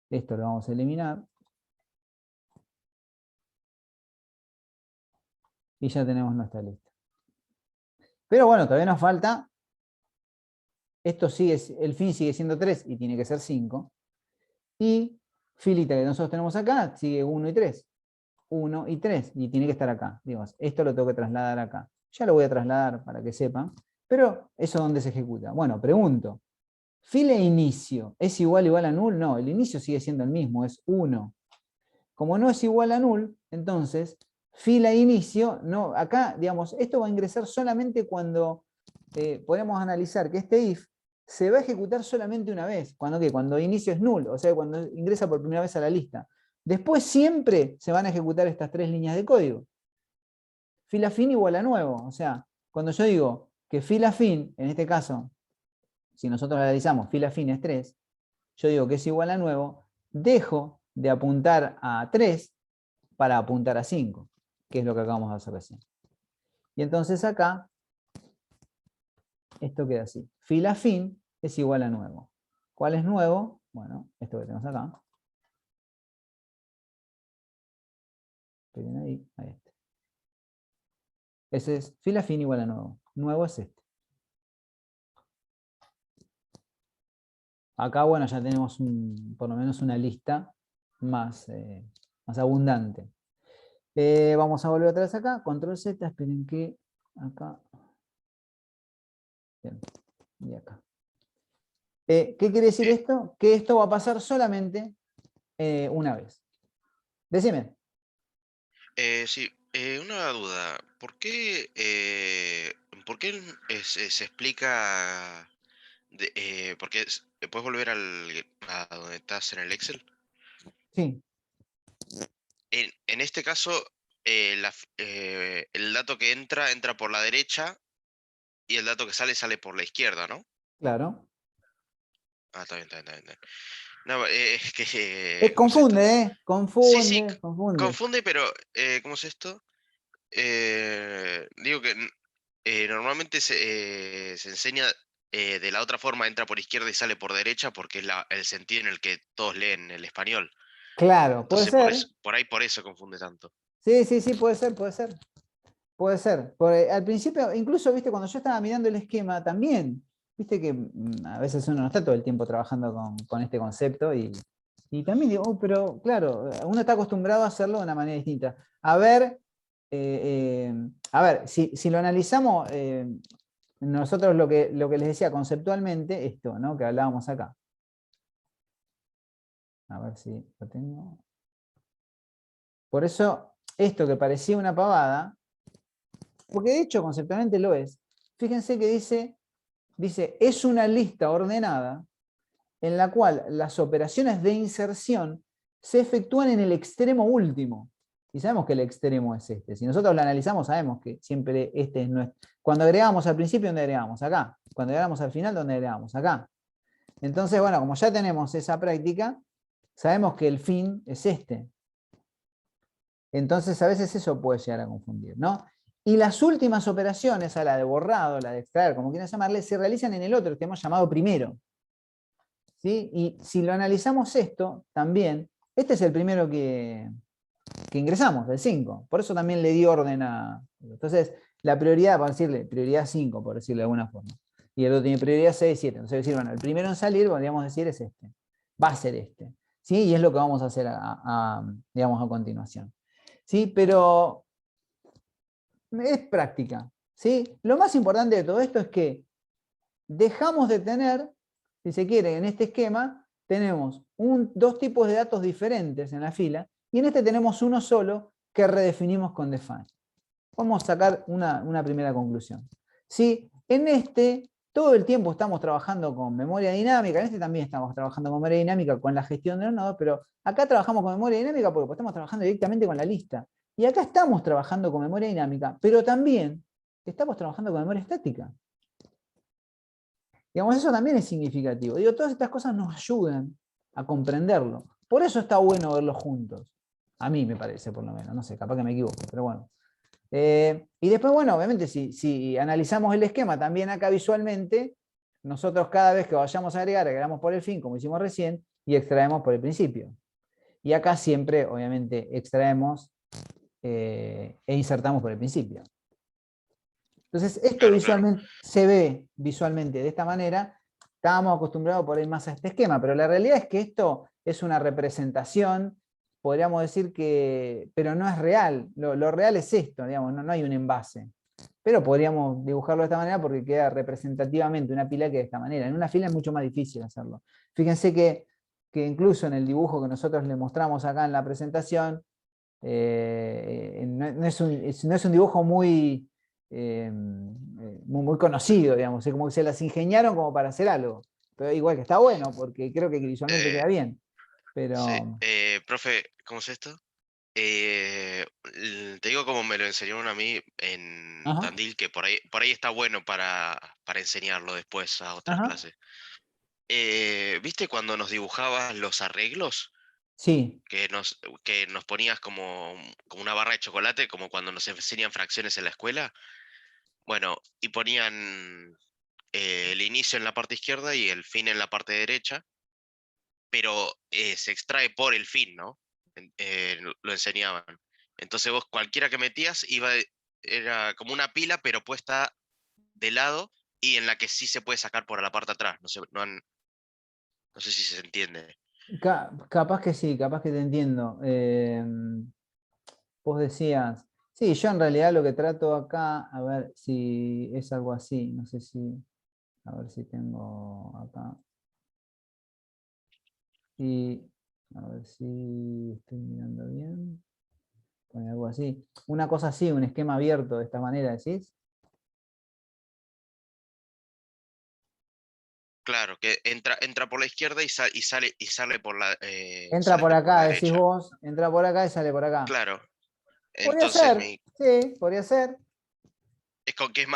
Esto lo vamos a eliminar. Y ya tenemos nuestra lista. Pero bueno, todavía nos falta. Esto sigue, el fin sigue siendo 3 y tiene que ser 5. Y filita que nosotros tenemos acá sigue 1 y 3. 1 y 3. Y tiene que estar acá. Digamos, esto lo tengo que trasladar acá. Ya lo voy a trasladar para que sepan. Pero eso ¿dónde se ejecuta? Bueno, pregunto. Fila inicio, ¿es igual a null? No, el inicio sigue siendo el mismo, es 1. Como no es igual a null, entonces, fila inicio, no, acá, digamos, esto va a ingresar solamente cuando podemos analizar que este if se va a ejecutar solamente una vez. ¿Cuándo qué? Cuando inicio es null, o sea, cuando ingresa por primera vez a la lista. Después siempre se van a ejecutar estas 3 líneas de código. Fila fin igual a nuevo, o sea, cuando yo digo que fila fin, en este caso, si nosotros analizamos fila fin es 3, yo digo que es igual a nuevo, dejo de apuntar a 3 para apuntar a 5, que es lo que acabamos de hacer recién. Y entonces acá, esto queda así. Fila fin es igual a nuevo. ¿Cuál es nuevo? Bueno, esto que tenemos acá. Esperen ahí está. Ese es fila fin igual a nuevo. Nuevo es este. Acá, bueno, ya tenemos por lo menos una lista más abundante. Vamos a volver otra vez acá. Control Z, esperen que acá. Bien, y acá. ¿Qué quiere decir esto? Que esto va a pasar solamente una vez. Decime. Sí, una duda. ¿Por qué se explica? ¿Puedes volver a donde estás en el Excel? Sí, En este caso, el dato que entra por la derecha y el dato que sale por la izquierda, ¿no? claro. Ah, está bien, está bien, está bien. Está bien. No, es que, ¿cómo es esto? Confunde, ¿eh? Sí, sí, Confunde. confunde, pero ¿cómo es esto? Digo que normalmente se enseña de la otra forma, entra por izquierda y sale por derecha, porque es el sentido en el que todos leen el español. Claro, puede Entonces, por ser. eso, por eso confunde tanto. Sí, puede ser, puede ser. Puede ser. Porque al principio, incluso, viste, cuando yo estaba mirando el esquema también, viste que a veces uno no está todo el tiempo trabajando con este concepto y también digo, pero claro, uno está acostumbrado a hacerlo de una manera distinta. A ver, si lo analizamos, nosotros lo que les decía conceptualmente, esto, ¿no? Que hablábamos acá. A ver si lo tengo. Por eso, esto que parecía una pavada, porque de hecho conceptualmente lo es. Fíjense que dice, es una lista ordenada en la cual las operaciones de inserción se efectúan en el extremo último. Y sabemos que el extremo es este. Si nosotros lo analizamos, sabemos que siempre este es nuestro. Cuando agregamos al principio, ¿dónde agregamos? Acá. Cuando agregamos al final, ¿dónde agregamos? Acá. Entonces, bueno, como ya tenemos esa práctica, sabemos que el fin es este. Entonces, a veces eso puede llegar a confundir, ¿no? Y las últimas operaciones, a la de borrado, la de extraer, como quieran llamarle, se realizan en el otro que hemos llamado primero. ¿Sí? Y si lo analizamos esto, también, este es el primero que ingresamos, el 5. Por eso también le di orden a... Entonces, la prioridad, por decirle, prioridad 5, por decirlo de alguna forma. Y el otro tiene prioridad 6, 7. Entonces, decir, bueno, el primero en salir, podríamos decir, es este. Va a ser este. ¿Sí? Y es lo que vamos a hacer digamos, a continuación. ¿Sí? Pero es práctica. ¿Sí? Lo más importante de todo esto es que dejamos de tener, si se quiere, en este esquema, tenemos dos tipos de datos diferentes en la fila, y en este tenemos uno solo que redefinimos con define. Vamos a sacar una primera conclusión. ¿Sí? En este, todo el tiempo estamos trabajando con memoria dinámica, en este también estamos trabajando con memoria dinámica con la gestión de los nodos, pero acá trabajamos con memoria dinámica porque estamos trabajando directamente con la lista. Y acá estamos trabajando con memoria dinámica, pero también estamos trabajando con memoria estática. Digamos, eso también es significativo. Digo, todas estas cosas nos ayudan a comprenderlo. Por eso está bueno verlos juntos. A mí me parece, por lo menos. No sé, capaz que me equivoco, pero bueno. Y después, bueno, obviamente, si analizamos el esquema también acá visualmente, nosotros cada vez que vayamos a agregar, agregamos por el fin, como hicimos recién, y extraemos por el principio. Y acá siempre, obviamente, extraemos e insertamos por el principio. Entonces, esto Claro, visualmente se ve visualmente de esta manera. Estábamos acostumbrados por ir más a este esquema, pero la realidad es que esto es una representación, podríamos decir que, pero no es real. Lo real es esto, digamos, no hay un envase. pero podríamos dibujarlo de esta manera porque queda representativamente una pila que de esta manera. En una fila es mucho más difícil hacerlo. Fíjense que incluso en el dibujo que nosotros le mostramos acá en la presentación, no es un dibujo muy, muy conocido, digamos, es como que se las ingeniaron como para hacer algo, pero igual que está bueno, porque creo que visualmente queda bien, pero... Sí, profe, ¿cómo es esto? Te digo como me lo enseñaron a mí en Ajá, Tandil, que por ahí está bueno para enseñarlo después a otras ajá, clases. ¿Viste cuando nos dibujabas los arreglos? sí, Que nos ponías como una barra de chocolate, como cuando nos enseñan fracciones en la escuela. Bueno, y ponían el inicio en la parte izquierda y el fin en la parte derecha, pero se extrae por el fin, ¿no? Lo enseñaban. Entonces vos cualquiera que metías era como una pila, pero puesta de lado y en la que sí se puede sacar por la parte de atrás. No sé, no sé si se entiende. capaz que sí, capaz que te entiendo. Vos decías, sí, yo en realidad lo que trato acá, a ver si es algo así, no sé si, a ver si tengo acá. Y a ver si estoy mirando bien. Pone algo así. Una cosa así, un esquema abierto de esta manera, ¿decís? Claro, que entra por la izquierda y sale por Entra sale por por la acá, decís derecha. vos, entra por acá y sale por acá. Claro. Podría Entonces ser, sí, podría ser. que que es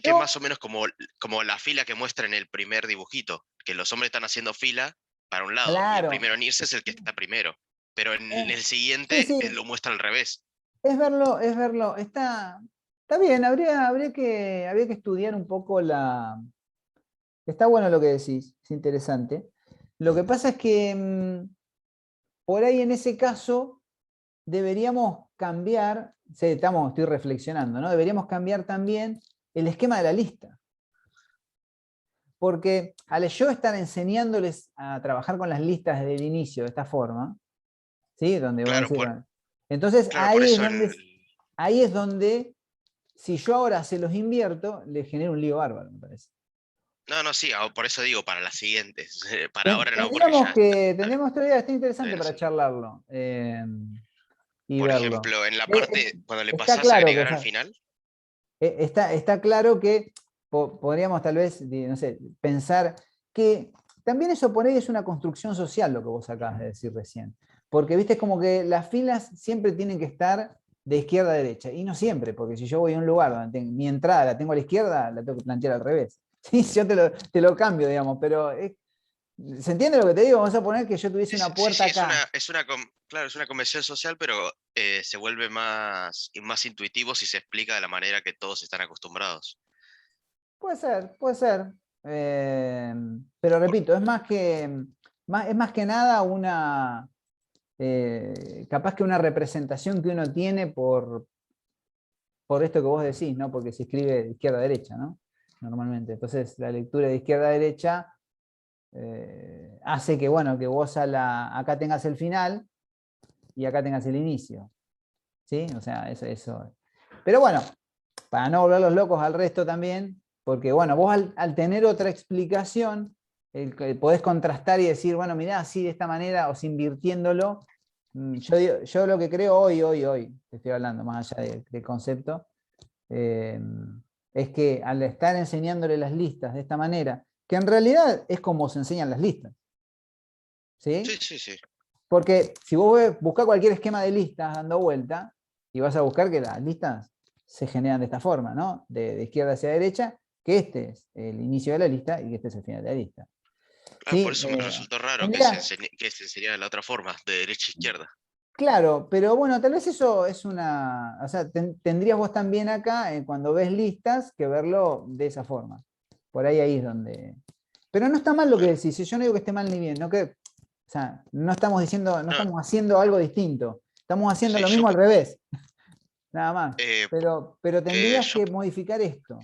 Yo, más o menos como la fila que muestra en el primer dibujito, que los hombres están haciendo fila para un lado y el claro. primero en irse es el que está primero. Pero en el Sí, siguiente sí, lo muestra al revés. es verlo. Está bien, habría que estudiar un poco la. Está bueno lo que decís, es interesante. Lo que pasa es que por ahí en ese caso deberíamos cambiar, sí, estoy reflexionando, ¿no? Deberíamos cambiar también el esquema de la lista. Porque al yo estar enseñándoles a trabajar con las listas desde el inicio de esta forma, ¿sí? Donde vos Claro, decís, bueno, entonces claro, por eso el. ahí es donde, si yo ahora se los invierto, le genero un lío bárbaro, me parece. No, no, sí, por eso digo, para las siguientes. Para ahora no, porque Tendríamos ya que, tendríamos esta idea, está está interesante bien para así. charlarlo y Por verlo. ejemplo, en la Eh, eh, parte, cuando le está pasás a claro que agregar al final, está claro que podríamos tal vez, no sé, pensar que también eso por ahí es una construcción social lo que vos acabas de decir recién. Porque viste, es como que las filas siempre tienen que estar de izquierda a derecha. Y no siempre, porque si yo voy a un lugar donde mi entrada la tengo a la izquierda, la tengo que plantear al revés. ¿Sí? Yo te lo cambio, digamos, pero ¿se entiende lo que te digo? Vamos a poner que yo tuviese sí, sí, una sí, puerta sí, acá. claro, es una convención social, pero se vuelve más intuitivo si se explica de la manera que todos están acostumbrados. Puede ser, puede ser. Pero Por- repito, es más que nada capaz que una representación que uno tiene por esto que vos decís, ¿no? Porque se escribe de izquierda a derecha, ¿no? Normalmente. Entonces, la lectura de izquierda a derecha hace que, bueno, que vos acá tengas el final y acá tengas el inicio. ¿Sí? O sea, eso. Pero bueno, para no volver los locos al resto también, porque bueno, vos al tener otra explicación, podés contrastar y decir, bueno, mirá, así de esta manera, o si invirtiéndolo, yo lo que creo hoy, te estoy hablando más allá del concepto, eh, es que al estar enseñándole las listas de esta manera, que en realidad es como se enseñan las listas, Sí, ¿sí? sí, sí. Porque si vos buscás cualquier esquema de listas dando vuelta, y vas a buscar que las listas se generan de esta forma, ¿no? De izquierda hacia derecha, que este es el inicio de la lista y que este es el final de la lista. Ah, por ¿Sí? eso me resultó raro Tendría, que se enseñara de la otra forma, de derecha a izquierda. claro, pero bueno, tal vez eso es una. O sea, tendrías vos también acá, cuando ves listas, que verlo de esa forma. Por ahí es donde. Pero no está mal lo que Bueno, decís, yo no digo que esté mal ni bien, no que, o sea, no estamos diciendo, no no, estamos haciendo algo distinto, estamos haciendo sí, lo yo, mismo al revés, nada más. eh, Pero tendrías yo, que modificar esto.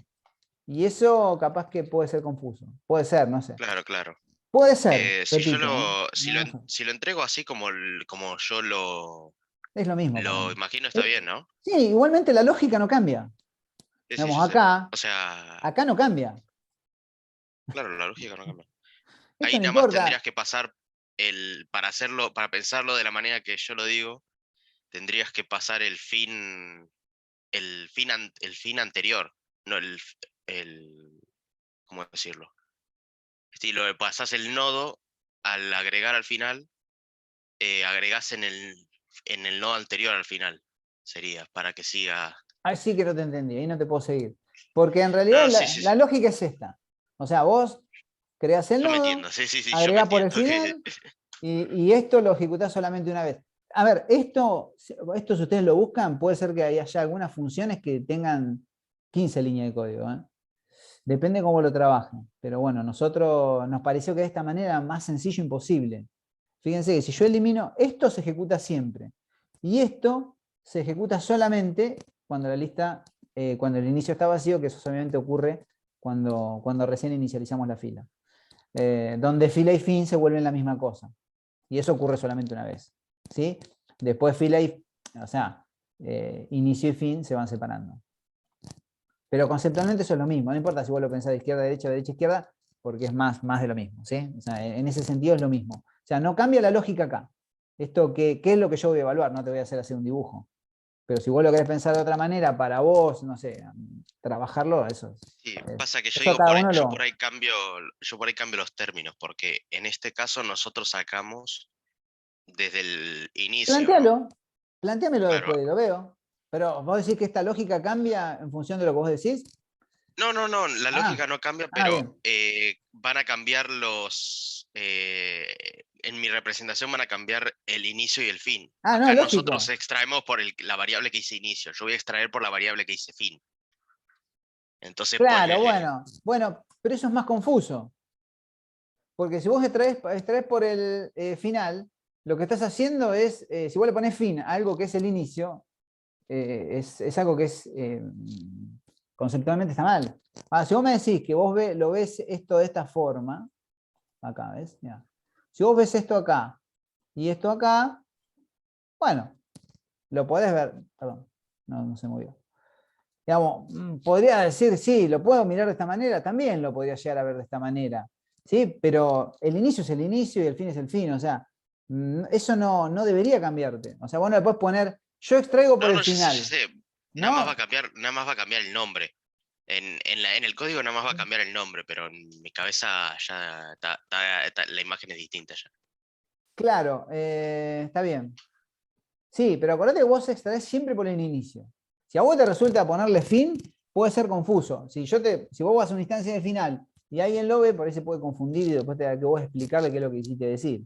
Y eso capaz que puede ser confuso. Puede ser, no sé. claro, claro. Puede ser, Si yo repito, ¿eh? lo, si lo, No en- sé. si lo entrego así como yo Es lo mismo para lo mí. imagino, está Eh, bien, ¿no? Sí, igualmente la lógica no cambia. Sí, sí, Digamos, yo sé. acá, O sea, acá no cambia. claro, la lógica no cambia. Esto Ahí no nada más importa. tendrías que pasar para hacerlo, para pensarlo de la manera que yo lo digo, tendrías que pasar el fin anterior, no el, ¿cómo decirlo? Estilo, pasás el nodo, al agregar al final, agregás en el nodo anterior al final. Sería, para que siga. Ahí sí que no te entendí, ahí no te puedo seguir. Porque en No, realidad no, sí, sí, la sí. lógica es esta. O sea, vos creás el Yo me nodo, entiendo, sí, sí, sí, yo me agregás por el entiendo que. final y esto lo ejecutás solamente una vez. A ver, esto si ustedes lo buscan, puede ser que haya algunas funciones que tengan 15 líneas de código, ¿eh? Depende cómo lo trabajen. Pero bueno, nosotros nos pareció que de esta manera más sencillo imposible. Fíjense que si yo elimino, esto se ejecuta siempre. Y esto se ejecuta solamente cuando la lista, cuando el inicio está vacío, que eso obviamente ocurre cuando recién inicializamos la fila. Donde fila y fin se vuelven la misma cosa. Y eso ocurre solamente una vez. ¿Sí? Después fila y, o sea, inicio y fin se van separando. Pero conceptualmente eso es lo mismo. No importa si vos lo pensás de izquierda a derecha o de derecha a izquierda, porque es más de lo mismo. ¿Sí? O sea, en ese sentido es lo mismo. O sea, no cambia la lógica acá. Esto, ¿qué es lo que yo voy a evaluar? No te voy a hacer un dibujo. Pero si vos lo querés pensar de otra manera, para vos, no sé, trabajarlo, Sí, pasa que yo eso digo, cada uno lo. yo por ahí cambio los términos, porque en este caso nosotros sacamos desde el inicio, ¿no? Plantéalo, plantéamelo Claro. después y lo veo. Pero vos decís que esta lógica cambia en función de lo que vos decís. No, no, no, la Ah, lógica no cambia, pero bien. van a cambiar en mi representación van a cambiar el inicio y el fin. Ah, no, Acá nosotros lógico. extraemos por la variable que dice inicio, yo voy a extraer por la variable que dice fin. Entonces, Claro, ponele. bueno, pero eso es más confuso. Porque si vos extraes por el final, lo que estás haciendo es, si vos le pones fin a algo que es el inicio, es algo que es conceptualmente está mal. Ah, si vos me decís que vos lo ves esto de esta forma, acá, ¿ves? Mirá. Si vos ves esto acá y esto acá, bueno, lo podés ver. Perdón, no se movió. Digamos, podría decir, sí, lo puedo mirar de esta manera, también lo podría llegar a ver de esta manera. ¿Sí? Pero el inicio es el inicio y el fin es el fin. O sea, eso no debería cambiarte. O sea, vos no le podés poner, yo extraigo por No, el no, ya final. sé. No, Nada más va a cambiar el nombre. En el código nada más va a cambiar el nombre, pero en mi cabeza ya la imagen es distinta ya. claro, está bien. Sí, pero acordate que vos extraes siempre por el inicio. Si a vos te resulta ponerle fin, puede ser confuso. Si vos vas a una instancia de final y alguien lo ve, por ahí se puede confundir y después te da que vos explicarle qué es lo que quisiste decir.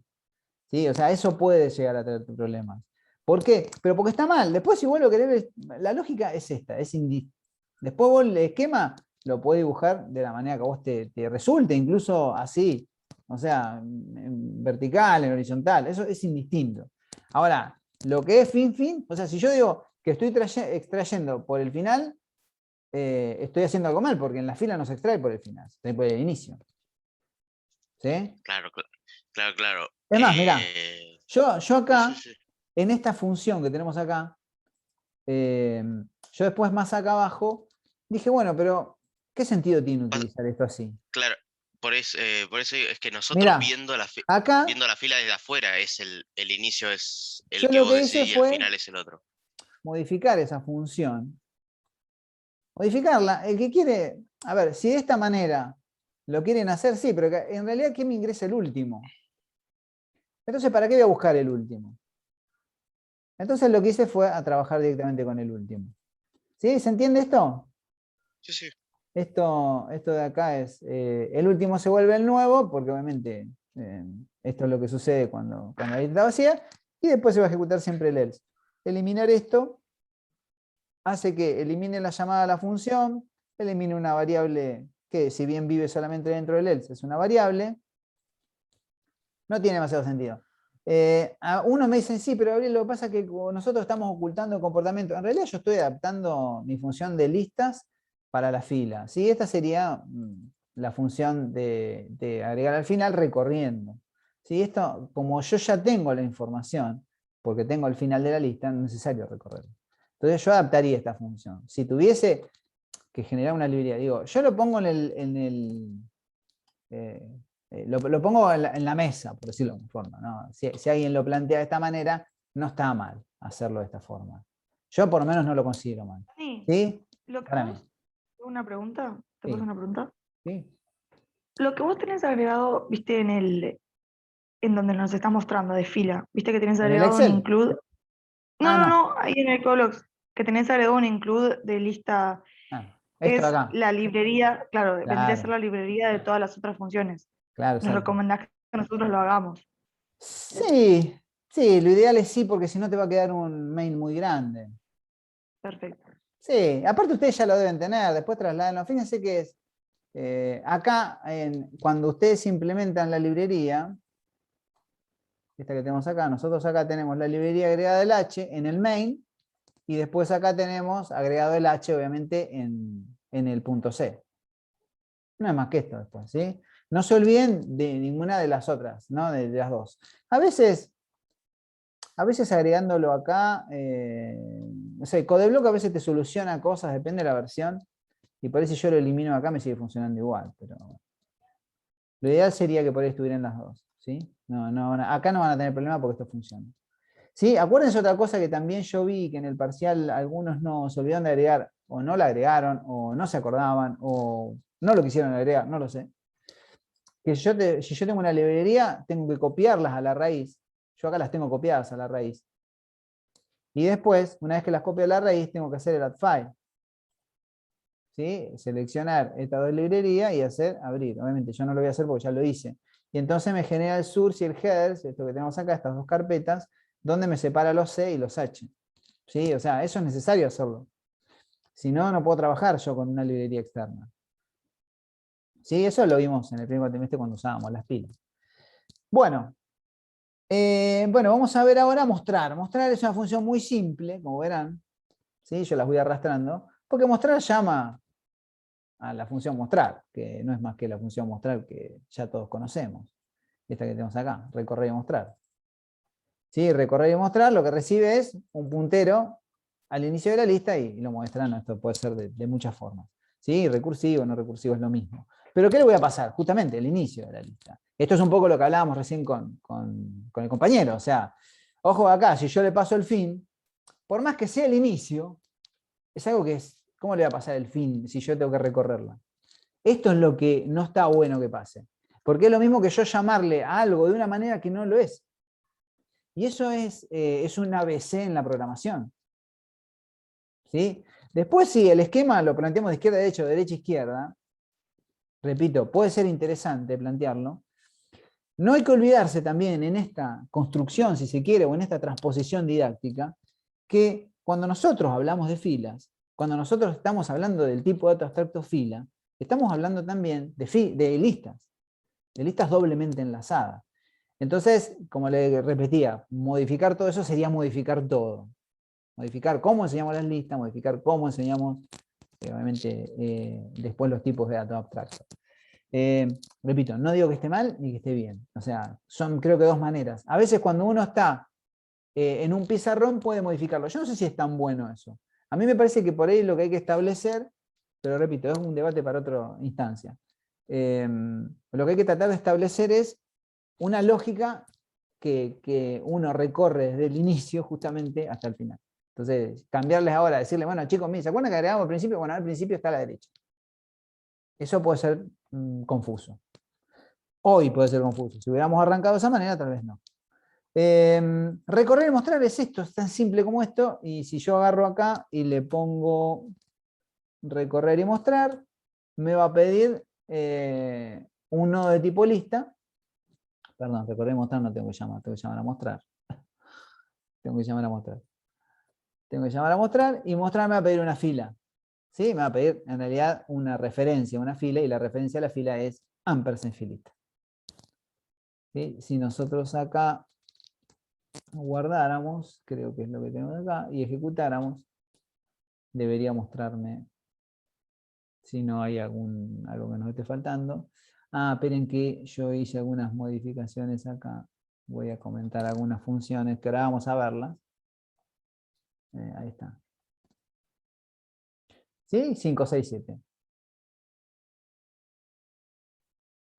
¿Sí? O sea, eso puede llegar a traer problemas. ¿Por qué? Pero porque está mal. Después, si vos lo querés ver, la lógica es esta, después vos el esquema lo podés dibujar de la manera que a vos te resulte, incluso así. O sea, en vertical, en horizontal, eso es indistinto. Ahora, lo que es fin, o sea, si yo digo que estoy extrayendo por el final, estoy haciendo algo mal, porque en la fila no se extrae por el final, se extrae por el inicio. ¿Sí? Claro, claro, claro. Es más, mirá, yo Sí, sí, acá, sí. en esta función que tenemos acá, yo después más acá abajo, dije, bueno, pero ¿qué sentido tiene utilizar esto así? Claro, por eso es que nosotros Mirá, viendo acá viendo la fila desde afuera, el inicio es yo el que lo vos que hice decidís y el fue final es el otro. modificar esa función. Modificarla, el que quiere, a ver, si de esta manera lo quieren hacer, sí, pero en realidad, ¿qué me ingresa el último? Entonces, ¿para qué voy a buscar el último? Entonces lo que hice fue a trabajar directamente con el último. ¿Sí? ¿Se entiende esto? Sí, sí. Esto de acá es, el último se vuelve el nuevo, porque obviamente esto es lo que sucede cuando la lista está vacía, y después se va a ejecutar siempre el else. Eliminar esto hace que elimine la llamada a la función, elimine una variable que si bien vive solamente dentro del else, es una variable, no tiene demasiado sentido. A unos me dicen, sí, pero Gabriel, lo que pasa es que nosotros estamos ocultando el comportamiento. En realidad yo estoy adaptando mi función de listas para la fila. ¿Sí? Esta sería la función de agregar al final recorriendo. ¿Sí? Esto, como yo ya tengo la información, porque tengo el final de la lista, no es necesario recorrer. Entonces yo adaptaría esta función. Si tuviese que generar una librería. Digo, yo lo pongo lo pongo en la mesa, por decirlo de alguna forma, ¿no? Si alguien lo plantea de esta manera, no está mal hacerlo de esta forma. Yo por lo menos no lo considero mal. Sí, ¿Sí? lo que Para vos, mí. una pregunta, ¿te Sí. paso una pregunta? ¿Sí? Lo que vos tenés agregado, viste, en donde nos está mostrando de fila, viste que tenés ¿En el agregado un Excel? include. No, Ah, no, no. no, ahí en el Colox, que tenés agregado un include de lista, Ah, esto de es acá. la librería, claro, vendría a ser Claro, la librería de todas las otras funciones. claro, Nos exacto. recomendás que nosotros lo hagamos. Sí, sí, lo ideal es sí, porque si no te va a quedar un main muy grande. Perfecto. Sí, aparte ustedes ya lo deben tener, después trasladenlo. Fíjense que es, acá, cuando ustedes implementan la librería, esta que tenemos acá, nosotros acá tenemos la librería agregada del H en el main, y después acá tenemos agregado el H, obviamente, en el punto C. No es más que esto después, ¿sí? No se olviden de ninguna de las otras, ¿no? De las dos. A veces agregándolo acá, no sé, Codeblock a veces te soluciona cosas, depende de la versión, y por eso si yo lo elimino acá me sigue funcionando igual, pero lo ideal sería que por ahí estuvieran las dos, ¿sí? Acá no van a tener problema porque esto funciona. ¿Sí? Acuérdense otra cosa que también yo vi que en el parcial algunos no se olvidaron de agregar, o no la agregaron, o no se acordaban, o no lo quisieron agregar, no lo sé. Que si yo tengo una librería, tengo que copiarlas a la raíz. Yo acá las tengo copiadas a la raíz. Y después, una vez que las copio a la raíz, tengo que hacer el add file. ¿Sí? Seleccionar estas dos librerías y hacer abrir. Obviamente yo no lo voy a hacer porque ya lo hice. Y entonces me genera el source y el headers, esto que tenemos acá, estas dos carpetas, donde me separa los C y los H. ¿Sí? O sea, eso es necesario hacerlo. Si no, no puedo trabajar yo con una librería externa. ¿Sí? Eso lo vimos en el primer trimestre cuando usábamos las pilas. Bueno, vamos a ver ahora mostrar. Mostrar es una función muy simple, como verán. ¿Sí? Yo las voy arrastrando. Porque mostrar llama a la función mostrar, que no es más que la función mostrar que ya todos conocemos. Esta que tenemos acá, recorrer y mostrar. ¿Sí? Recorrer y mostrar lo que recibe es un puntero al inicio de la lista y lo muestran. Esto puede ser de muchas formas. ¿Sí? Recursivo, no recursivo es lo mismo. Pero ¿qué le voy a pasar? Justamente el inicio de la lista. Esto es un poco lo que hablábamos recién con el compañero. O sea, ojo acá, si yo le paso el fin, por más que sea el inicio, es algo que es, ¿cómo le va a pasar el fin si yo tengo que recorrerla? Esto es lo que no está bueno que pase. Porque es lo mismo que yo llamarle a algo de una manera que no lo es. Y eso es un ABC en la programación. ¿Sí? Después, si el esquema lo planteamos de izquierda a derecha o de derecha a izquierda, repito, puede ser interesante plantearlo. No hay que olvidarse también en esta construcción, si se quiere, o en esta transposición didáctica, que cuando nosotros hablamos de filas, cuando nosotros estamos hablando del tipo de dato abstracto fila, estamos hablando también de listas doblemente enlazadas. Entonces, como le repetía, modificar todo eso sería modificar todo. Modificar cómo enseñamos las listas, modificar cómo enseñamos, obviamente, después los tipos de datos abstractos. Repito, no digo que esté mal ni que esté bien. O sea, son creo que dos maneras. A veces cuando uno está en un pizarrón puede modificarlo. Yo no sé si es tan bueno eso. A mí me parece que por ahí lo que hay que establecer, pero repito, es un debate para otra instancia. Lo que hay que tratar de establecer es una lógica que uno recorre desde el inicio justamente hasta el final. Entonces, cambiarles ahora, decirle, bueno, chicos, ¿se acuerdan que agregamos al principio? Bueno, al principio está a la derecha. Eso puede ser confuso. Hoy puede ser confuso. Si hubiéramos arrancado de esa manera, tal vez no. Recorrer y mostrar es esto, es tan simple como esto. Y si yo agarro acá y le pongo recorrer y mostrar, me va a pedir un nodo de tipo lista. Perdón, recorrer y mostrar no tengo que llamar a mostrar. Tengo que llamar a mostrar. Tengo que llamar a mostrar y mostrar me va a pedir una fila. ¿Sí? Me va a pedir en realidad una referencia a una fila y la referencia a la fila es ampersand filita. ¿Sí? Si nosotros acá guardáramos, creo que es lo que tenemos acá, y ejecutáramos, debería mostrarme si no hay algo que nos esté faltando. Esperen que yo hice algunas modificaciones acá. Voy a comentar algunas funciones que ahora vamos a verlas. Ahí está. ¿Sí? 5, 6, 7.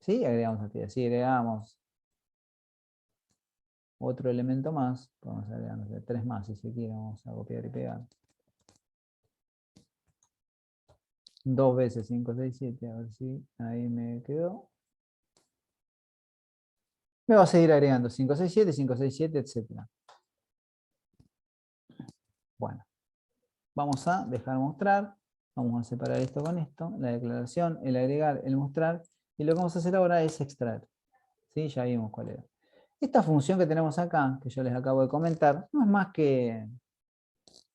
¿Sí? Agregamos aquí. Así agregamos otro elemento más. Podemos agregar, no sé, 3 más si se quiere. Vamos a copiar y pegar. 2 veces 5, 6, 7. A ver si ahí me quedó. Me va a seguir agregando 5, 6, 7, 5, 6, 7, etc. Bueno, vamos a dejar mostrar. Vamos a separar esto con esto. La declaración, el agregar, el mostrar. Y lo que vamos a hacer ahora es extraer. ¿Sí? Ya vimos cuál era. Esta función que tenemos acá, que yo les acabo de comentar, no es más que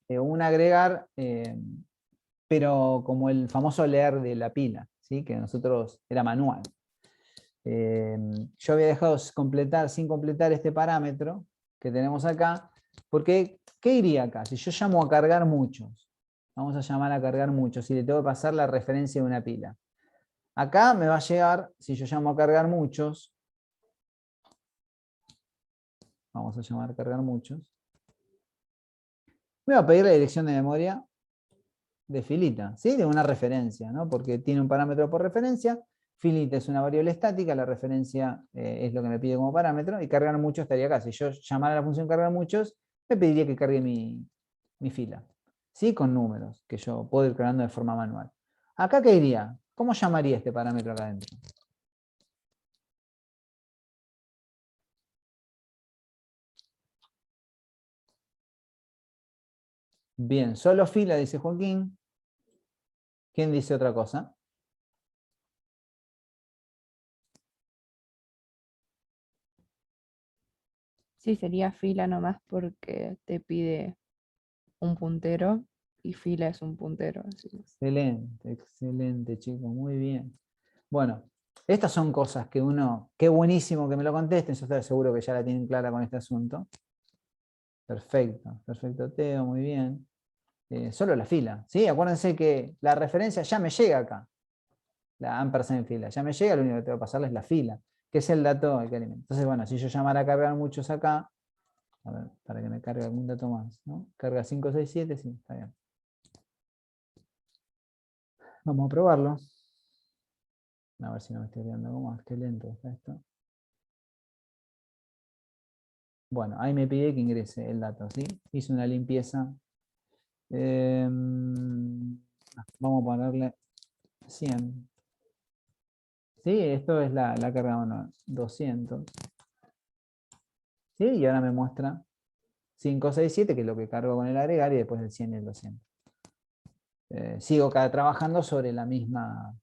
un agregar, pero como el famoso leer de la pila, ¿sí? Que nosotros era manual. Yo había dejado sin completar este parámetro que tenemos acá, porque ¿qué iría acá? Si yo llamo a cargar muchos, vamos a llamar a cargar muchos, y le tengo que pasar la referencia de una pila. Acá me va a llegar, si yo llamo a cargar muchos, vamos a llamar a cargar muchos, me va a pedir la dirección de memoria de filita, ¿sí? De una referencia, ¿no? Porque tiene un parámetro por referencia. Filita es una variable estática, la referencia es lo que me pide como parámetro, y cargar muchos estaría acá. Si yo llamara a la función cargar muchos, me pediría que cargue mi fila, ¿sí? Con números, que yo puedo ir cargando de forma manual. ¿Acá qué iría? ¿Cómo llamaría este parámetro acá adentro? Bien, solo fila, dice Joaquín. ¿Quién dice otra cosa? Sí, sería fila nomás porque te pide un puntero y fila es un puntero. Así que Excelente, excelente, chicos, muy bien. Bueno, estas son cosas que qué buenísimo que me lo contesten, yo estoy seguro que ya la tienen clara con este asunto. Perfecto, perfecto, Teo, muy bien. Solo la fila, ¿sí? Acuérdense que la referencia ya me llega acá, la ampersand fila, ya me llega, lo único que tengo que pasarle es la fila, que es el dato que alimenta. Entonces, bueno, si yo llamara a cargar muchos acá, a ver, para que me cargue algún dato más, ¿no? Carga 5, 6, 7, sí, está bien. Vamos a probarlo. A ver si no me estoy olvidando algo más, qué lento está esto. Bueno, ahí me pide que ingrese el dato, ¿sí? Hice una limpieza. Vamos a ponerle 100. ¿Sí? Esto es la carga manual. 200. ¿Sí? Y ahora me muestra 5, 6, 7, que es lo que cargo con el agregar, y después el 100 y el 200. Sigo trabajando sobre la misma,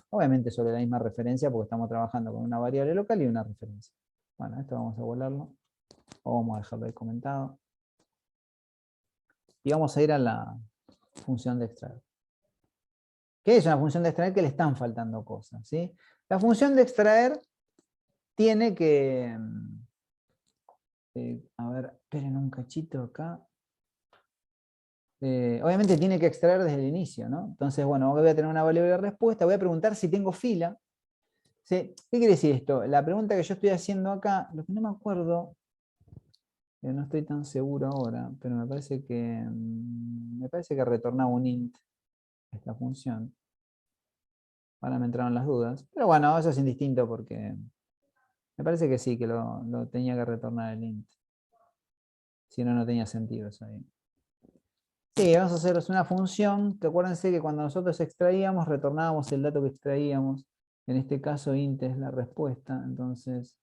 obviamente sobre la misma referencia, porque estamos trabajando con una variable local y una referencia. Bueno, esto vamos a volarlo, o vamos a dejarlo ahí comentado. Y vamos a ir a la función de extraer. ¿Qué es una función de extraer? Que le están faltando cosas, ¿sí? La función de extraer tiene que... a ver, esperen un cachito acá. Obviamente tiene que extraer desde el inicio, ¿no? Entonces, bueno, voy a tener una variable de respuesta, voy a preguntar si tengo fila. ¿Sí? ¿Qué quiere decir esto? La pregunta que yo estoy haciendo acá, lo que no me acuerdo, no estoy tan seguro ahora, pero me parece que retornaba un int esta función. Ahora me entraron las dudas. Pero bueno, eso es indistinto porque me parece que sí, que lo tenía que retornar el int. Si no, no tenía sentido eso ahí. Sí, vamos a hacer una función, que acuérdense que cuando nosotros extraíamos, retornábamos el dato que extraíamos. En este caso, int es la respuesta, entonces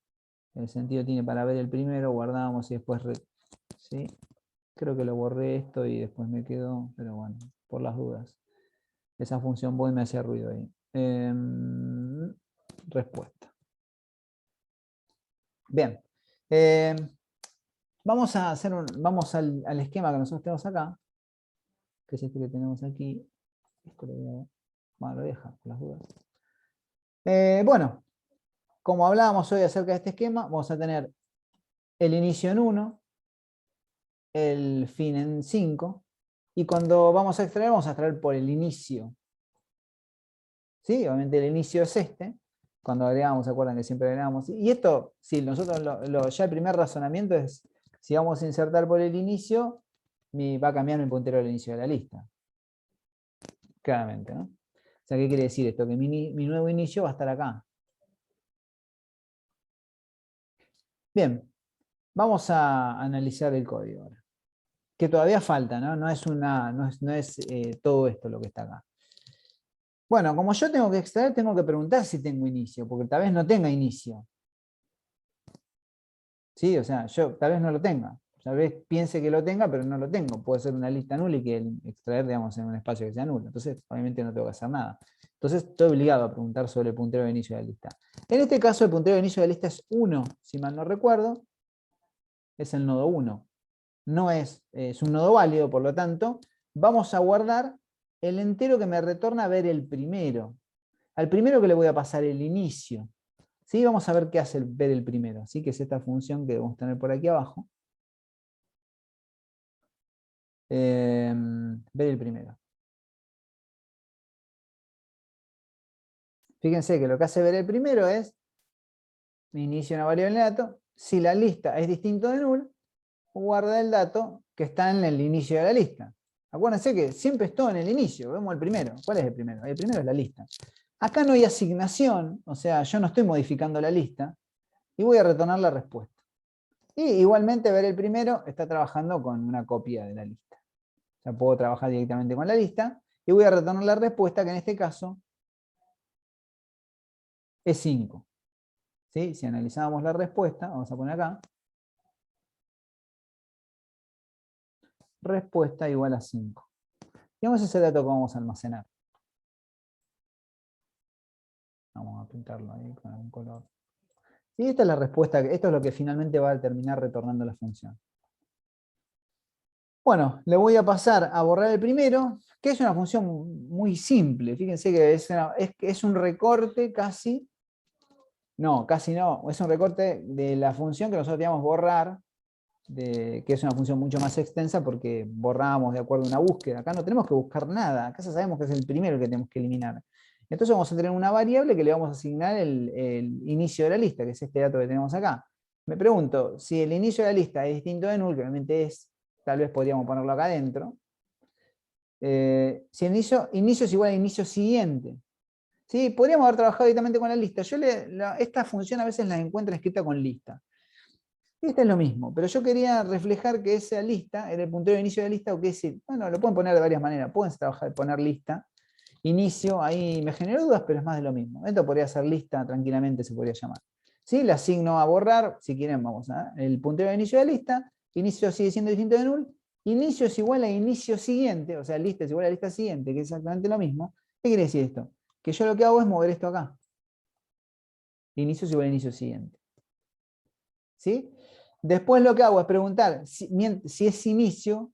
el sentido tiene para ver el primero, guardábamos y después... ¿sí? Creo que lo borré esto y después me quedó, pero bueno, por las dudas. Esa función void me hacía ruido ahí. Respuesta. Bien. Vamos a hacer vamos al esquema que nosotros tenemos acá, que es este que tenemos aquí. Esto bueno, lo deja, por las dudas. Bueno, como hablábamos hoy acerca de este esquema, vamos a tener el inicio en 1, el fin en 5, y cuando vamos a extraer por el inicio. ¿Sí? Obviamente el inicio es este. Cuando agregamos, ¿se acuerdan que siempre agregamos? Y esto, sí, nosotros ya el primer razonamiento es, si vamos a insertar por el inicio, va a cambiar mi puntero del inicio de la lista. claramente, ¿no? O sea, ¿qué quiere decir esto? Que mi nuevo inicio va a estar acá. Bien, vamos a analizar el código ahora. Que todavía falta, ¿no? No es todo esto lo que está acá. Bueno, como yo tengo que extraer, tengo que preguntar si tengo inicio, porque tal vez no tenga inicio. ¿Sí? O sea, yo tal vez no lo tenga. Tal vez piense que lo tenga, pero no lo tengo. Puede ser una lista nula y que extraer, digamos, en un espacio que sea nulo. Entonces, obviamente no tengo que hacer nada. Entonces, estoy obligado a preguntar sobre el puntero de inicio de la lista. En este caso, el puntero de inicio de la lista es 1, si mal no recuerdo. Es el nodo 1. No es un nodo válido, por lo tanto, vamos a guardar el entero que me retorna a ver el primero. Al primero que le voy a pasar el inicio. ¿Sí? Vamos a ver qué hace ver el primero. Así que es esta función que debemos tener por aquí abajo. Ver el primero. Fíjense que lo que hace ver el primero es inicio una variable de dato. Si la lista es distinto de null, guarda el dato que está en el inicio de la lista. Acuérdense que siempre es todo en el inicio. Vemos el primero. ¿Cuál es el primero? El primero es la lista. Acá no hay asignación, o sea, yo no estoy modificando la lista y voy a retornar la respuesta. Y igualmente ver el primero está trabajando con una copia de la lista. O sea, puedo trabajar directamente con la lista y voy a retornar la respuesta, que en este caso es 5. ¿Sí? Si analizamos la respuesta, vamos a poner acá, respuesta igual a 5. Digamos ese dato que vamos a almacenar. Vamos a pintarlo ahí con algún color. Y esta es la respuesta, esto es lo que finalmente va a terminar retornando la función. Bueno, le voy a pasar a borrar el primero, que es una función muy simple. Fíjense que es un recorte casi. No, casi no. Es un recorte de la función que nosotros teníamos borrar, que es una función mucho más extensa porque borramos de acuerdo a una búsqueda. Acá no tenemos que buscar nada. Acá ya sabemos que es el primero que tenemos que eliminar. Entonces vamos a tener una variable que le vamos a asignar el inicio de la lista, que es este dato que tenemos acá. Me pregunto, si el inicio de la lista es distinto de null, que realmente es, tal vez podríamos ponerlo acá adentro. Si el inicio es igual al inicio siguiente. ¿Sí? Podríamos haber trabajado directamente con la lista. Esta función a veces la encuentro escrita con lista. Esta es lo mismo, pero yo quería reflejar que esa lista era el puntero de inicio de la lista, o que es, bueno, lo pueden poner de varias maneras. Pueden poner lista, inicio, ahí me generó dudas, pero es más de lo mismo. Esto podría ser lista, tranquilamente se podría llamar. ¿Sí? Le asigno a borrar, si quieren, vamos a el puntero de inicio de la lista, inicio sigue siendo distinto de null, inicio es igual a inicio siguiente, o sea, lista es igual a lista siguiente, que es exactamente lo mismo. ¿Qué quiere decir esto? Que yo lo que hago es mover esto acá. Inicio es igual a inicio siguiente. ¿Sí? Después lo que hago es preguntar si es inicio.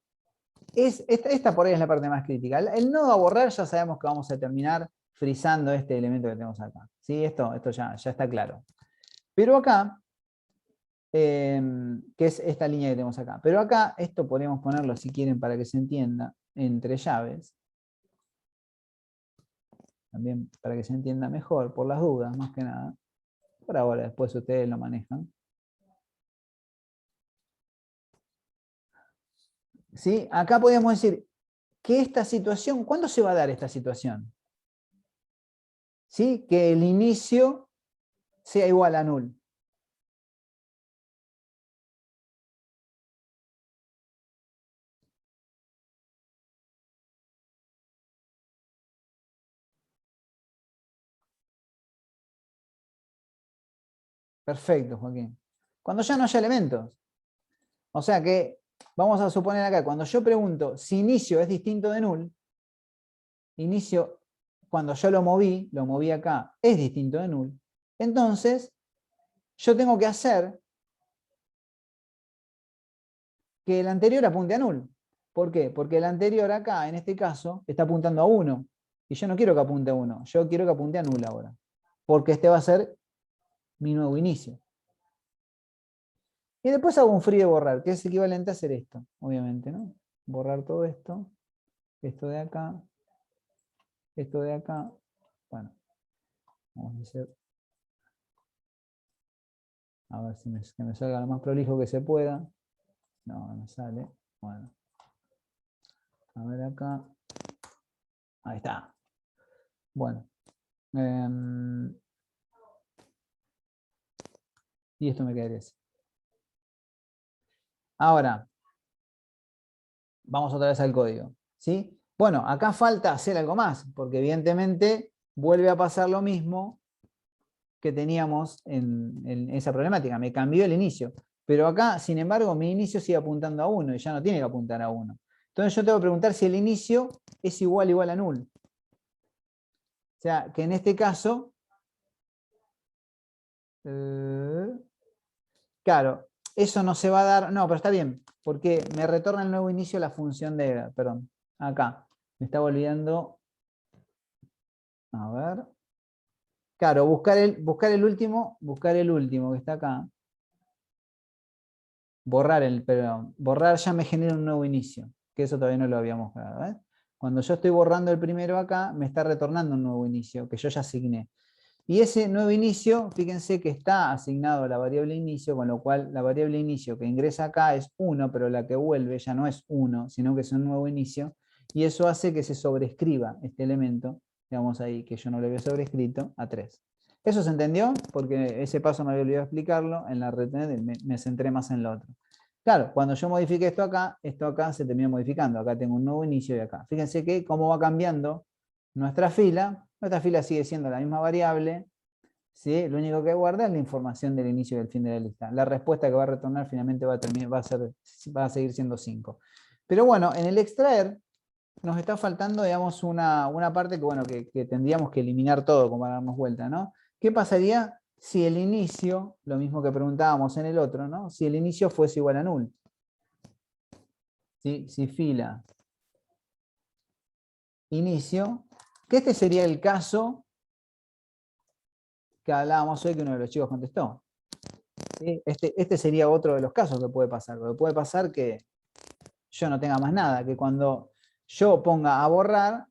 Esta por ahí es la parte más crítica. El nodo a borrar ya sabemos que vamos a terminar frizando este elemento que tenemos acá. ¿Sí? Esto ya está claro. Pero acá, que es esta línea que tenemos acá. Pero acá, esto podemos ponerlo, si quieren, para que se entienda, entre llaves. También para que se entienda mejor, por las dudas, más que nada. Por ahora, después ustedes lo manejan. ¿Sí? Acá podemos decir que esta situación, ¿cuándo se va a dar esta situación? ¿Sí? Que el inicio sea igual a null. Perfecto, Joaquín. Cuando ya no haya elementos. O sea que, vamos a suponer acá, cuando yo pregunto si inicio es distinto de null, inicio, cuando yo lo moví acá, es distinto de null, entonces yo tengo que hacer que el anterior apunte a null. ¿Por qué? Porque el anterior acá, en este caso, está apuntando a 1. Y yo no quiero que apunte a 1, yo quiero que apunte a null ahora. Porque este va a ser mi nuevo inicio. Y después hago un free de borrar, que es equivalente a hacer esto, obviamente, ¿no? Borrar todo esto, esto de acá, esto de acá. Bueno, vamos a hacer, a ver si que me salga lo más prolijo que se pueda. No, no sale. Bueno, a ver acá. Ahí está. Bueno. Y esto me quedaría así. Ahora, vamos otra vez al código, ¿sí? Bueno, acá falta hacer algo más, porque evidentemente vuelve a pasar lo mismo que teníamos en esa problemática. Me cambió el inicio. Pero acá, sin embargo, mi inicio sigue apuntando a 1 y ya no tiene que apuntar a 1. Entonces yo tengo que preguntar si el inicio es igual a null. O sea, que en este caso, claro, eso no se va a dar, no, pero está bien, porque me retorna el nuevo inicio la función de, perdón, acá, me estaba olvidando, a ver, claro, buscar el último que está acá, borrar ya me genera un nuevo inicio, que eso todavía no lo habíamos dado, ¿eh? Cuando yo estoy borrando el primero acá, me está retornando un nuevo inicio, que yo ya asigné. Y ese nuevo inicio, fíjense que está asignado a la variable inicio, con lo cual la variable inicio que ingresa acá es 1, pero la que vuelve ya no es 1, sino que es un nuevo inicio, y eso hace que se sobrescriba este elemento, digamos ahí, que yo no lo había sobrescrito, a 3. ¿Eso se entendió? Porque ese paso me había olvidado explicarlo, en la retened me centré más en lo otro. Claro, cuando yo modifique esto acá se termina modificando, acá tengo un nuevo inicio y acá. Fíjense que cómo va cambiando nuestra fila sigue siendo la misma variable, ¿sí? Lo único que guarda es la información del inicio y del fin de la lista. La respuesta que va a retornar finalmente va a seguir siendo 5. Pero bueno, en el extraer nos está faltando, digamos, una parte que, bueno, que tendríamos que eliminar todo como para darnos vuelta, ¿no? ¿Qué pasaría si el inicio, lo mismo que preguntábamos en el otro, ¿no? Si el inicio fuese igual a null? ¿Sí? Si fila inicio, que este sería el caso que hablábamos hoy que uno de los chicos contestó. ¿Sí? Este sería otro de los casos que puede pasar. Porque puede pasar que yo no tenga más nada, que cuando yo ponga a borrar,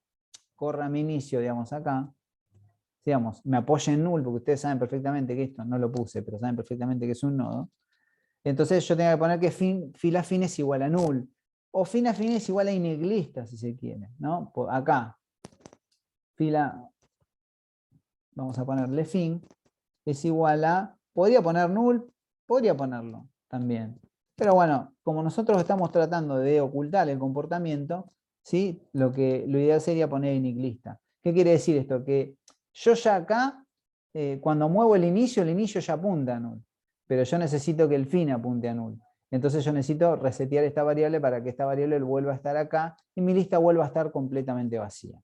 corra mi inicio, digamos, acá, digamos, me apoye en null, porque ustedes saben perfectamente que esto no lo puse, pero saben perfectamente que es un nodo. Entonces yo tengo que poner que fila fin es igual a null. O fila fin es igual a ineglista, si se quiere, ¿no? Acá, fila, vamos a ponerle fin, es igual a, podría poner null, podría ponerlo también. Pero bueno, como nosotros estamos tratando de ocultar el comportamiento, ¿sí? Lo ideal sería poner ineglista. ¿Qué quiere decir esto? Que yo ya acá, cuando muevo el inicio ya apunta a null. Pero yo necesito que el fin apunte a null. Entonces yo necesito resetear esta variable para que esta variable vuelva a estar acá y mi lista vuelva a estar completamente vacía.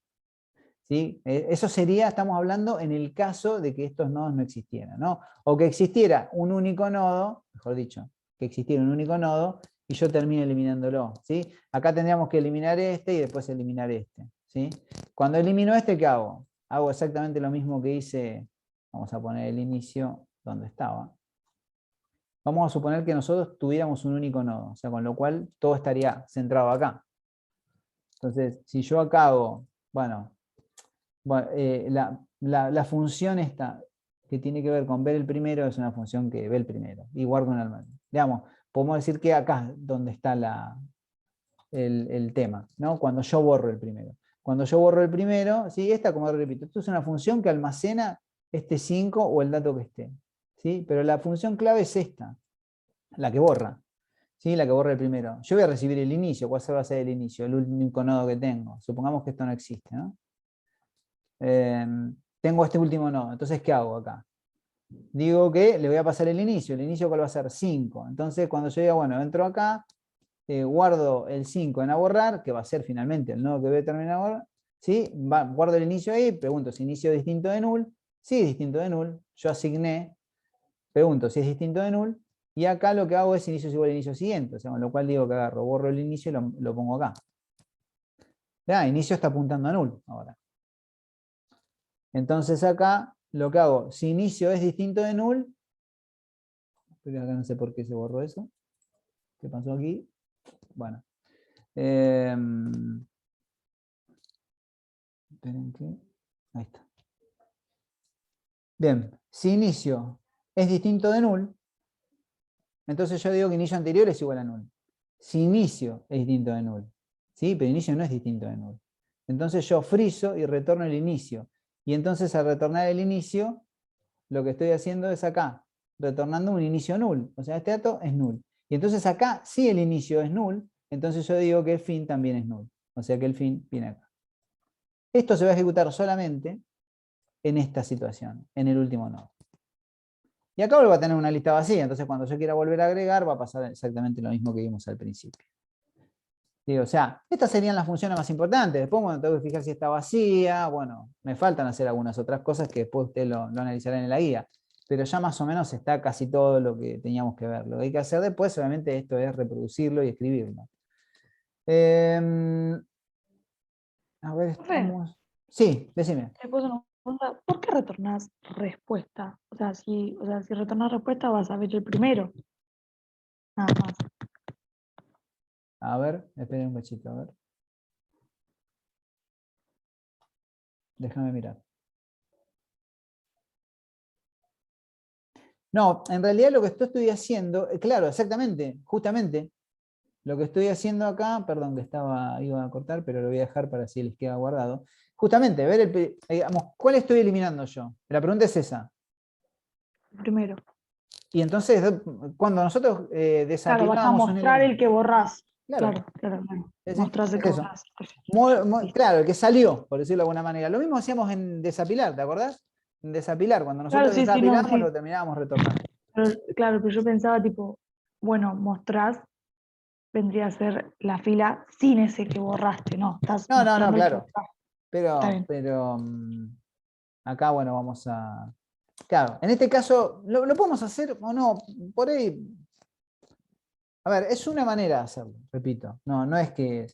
¿Sí? Eso sería, estamos hablando en el caso de que estos nodos no existieran, ¿no? O que existiera un único nodo, mejor dicho, que existiera un único nodo y yo termine eliminándolo, ¿sí? Acá tendríamos que eliminar este y después eliminar este, ¿sí? Cuando elimino este, ¿qué hago? Hago exactamente lo mismo que hice, vamos a poner el inicio donde estaba. Vamos a suponer que nosotros tuviéramos un único nodo, o sea, con lo cual todo estaría centrado acá. Entonces, si yo acá hago, bueno, la función esta que tiene que ver con ver el primero es una función que ve el primero y guarda un almacén. Digamos, podemos decir que acá es donde está el tema, ¿no? Cuando yo borro el primero. Cuando yo borro el primero, ¿sí? Esta, como repito, esto es una función que almacena este 5 o el dato que esté, ¿sí? Pero la función clave es esta, la que borra. ¿Sí? La que borra el primero. Yo voy a recibir el inicio. ¿Cuál va a ser el inicio? El único nodo que tengo. Supongamos que esto no existe, ¿no? Tengo este último nodo. Entonces, ¿qué hago acá? Digo que le voy a pasar el inicio. ¿El inicio cuál va a ser? 5. Entonces, cuando yo diga, bueno, entro acá, guardo el 5 en a borrar, que va a ser finalmente el nodo que voy a terminar ahora. ¿Sí? Guardo el inicio ahí, pregunto si inicio es distinto de null. Si es distinto de null, yo asigné, pregunto si es distinto de null. Y acá lo que hago es inicio es igual al inicio siguiente, o sea, con lo cual digo que agarro, borro el inicio y lo pongo acá. Ya, inicio está apuntando a null ahora. Entonces acá lo que hago, si inicio es distinto de null, pero acá no sé por qué se borró eso. ¿Qué pasó aquí? Bueno. Esperen que... Ahí está. Bien, si inicio es distinto de null, entonces yo digo que inicio anterior es igual a null. Si inicio es distinto de null, ¿sí? Pero inicio no es distinto de null. Entonces yo friso y retorno el inicio. Y entonces al retornar el inicio, lo que estoy haciendo es acá, retornando un inicio null. O sea, este dato es null. Y entonces acá, si el inicio es null, entonces yo digo que el fin también es null. O sea que el fin viene acá. Esto se va a ejecutar solamente en esta situación, en el último nodo. Y acá vuelvo a tener una lista vacía, entonces cuando yo quiera volver a agregar va a pasar exactamente lo mismo que vimos al principio. Digo, o sea, estas serían las funciones más importantes. Después, bueno, tengo que fijar si está vacía. Bueno, me faltan hacer algunas otras cosas que después usted lo analizará en la guía. Pero ya más o menos está casi todo lo que teníamos que ver. Lo que hay que hacer después, obviamente, esto es reproducirlo y escribirlo. A ver, Profe, estamos... Sí, decime. te puedo hacer una pregunta. ¿Por qué retornás respuesta? O sea, si retornás respuesta vas a ver el primero. Nada más. A ver, esperen un cachito, a ver. Déjame mirar. No, en realidad lo que estoy haciendo, claro, exactamente, justamente, lo que estoy haciendo acá, perdón que iba a cortar, pero lo voy a dejar para si les queda guardado. Justamente, ver digamos, ¿cuál estoy eliminando yo? La pregunta es esa. El primero. Y entonces, cuando nosotros Claro, vas a desapilamos un mostrar el elemento, que borrás. claro, Claro. es Mostrás el es que eso. borrás. Perfecto. Claro, el que salió, por decirlo de alguna manera. Lo mismo hacíamos en desapilar, ¿te acordás? En desapilar, cuando Claro, nosotros sí, no, desapilamos, sí. lo terminábamos retornando. Claro, pero yo pensaba tipo, bueno, mostrás vendría a ser la fila sin ese que borraste, ¿no? Estás No, mostrando el que claro. borraste. Está Pero, bien. pero acá, bueno, vamos a... Claro, en este caso, ¿lo podemos hacer o no? Por ahí... A ver, es una manera de hacerlo, repito. No es que...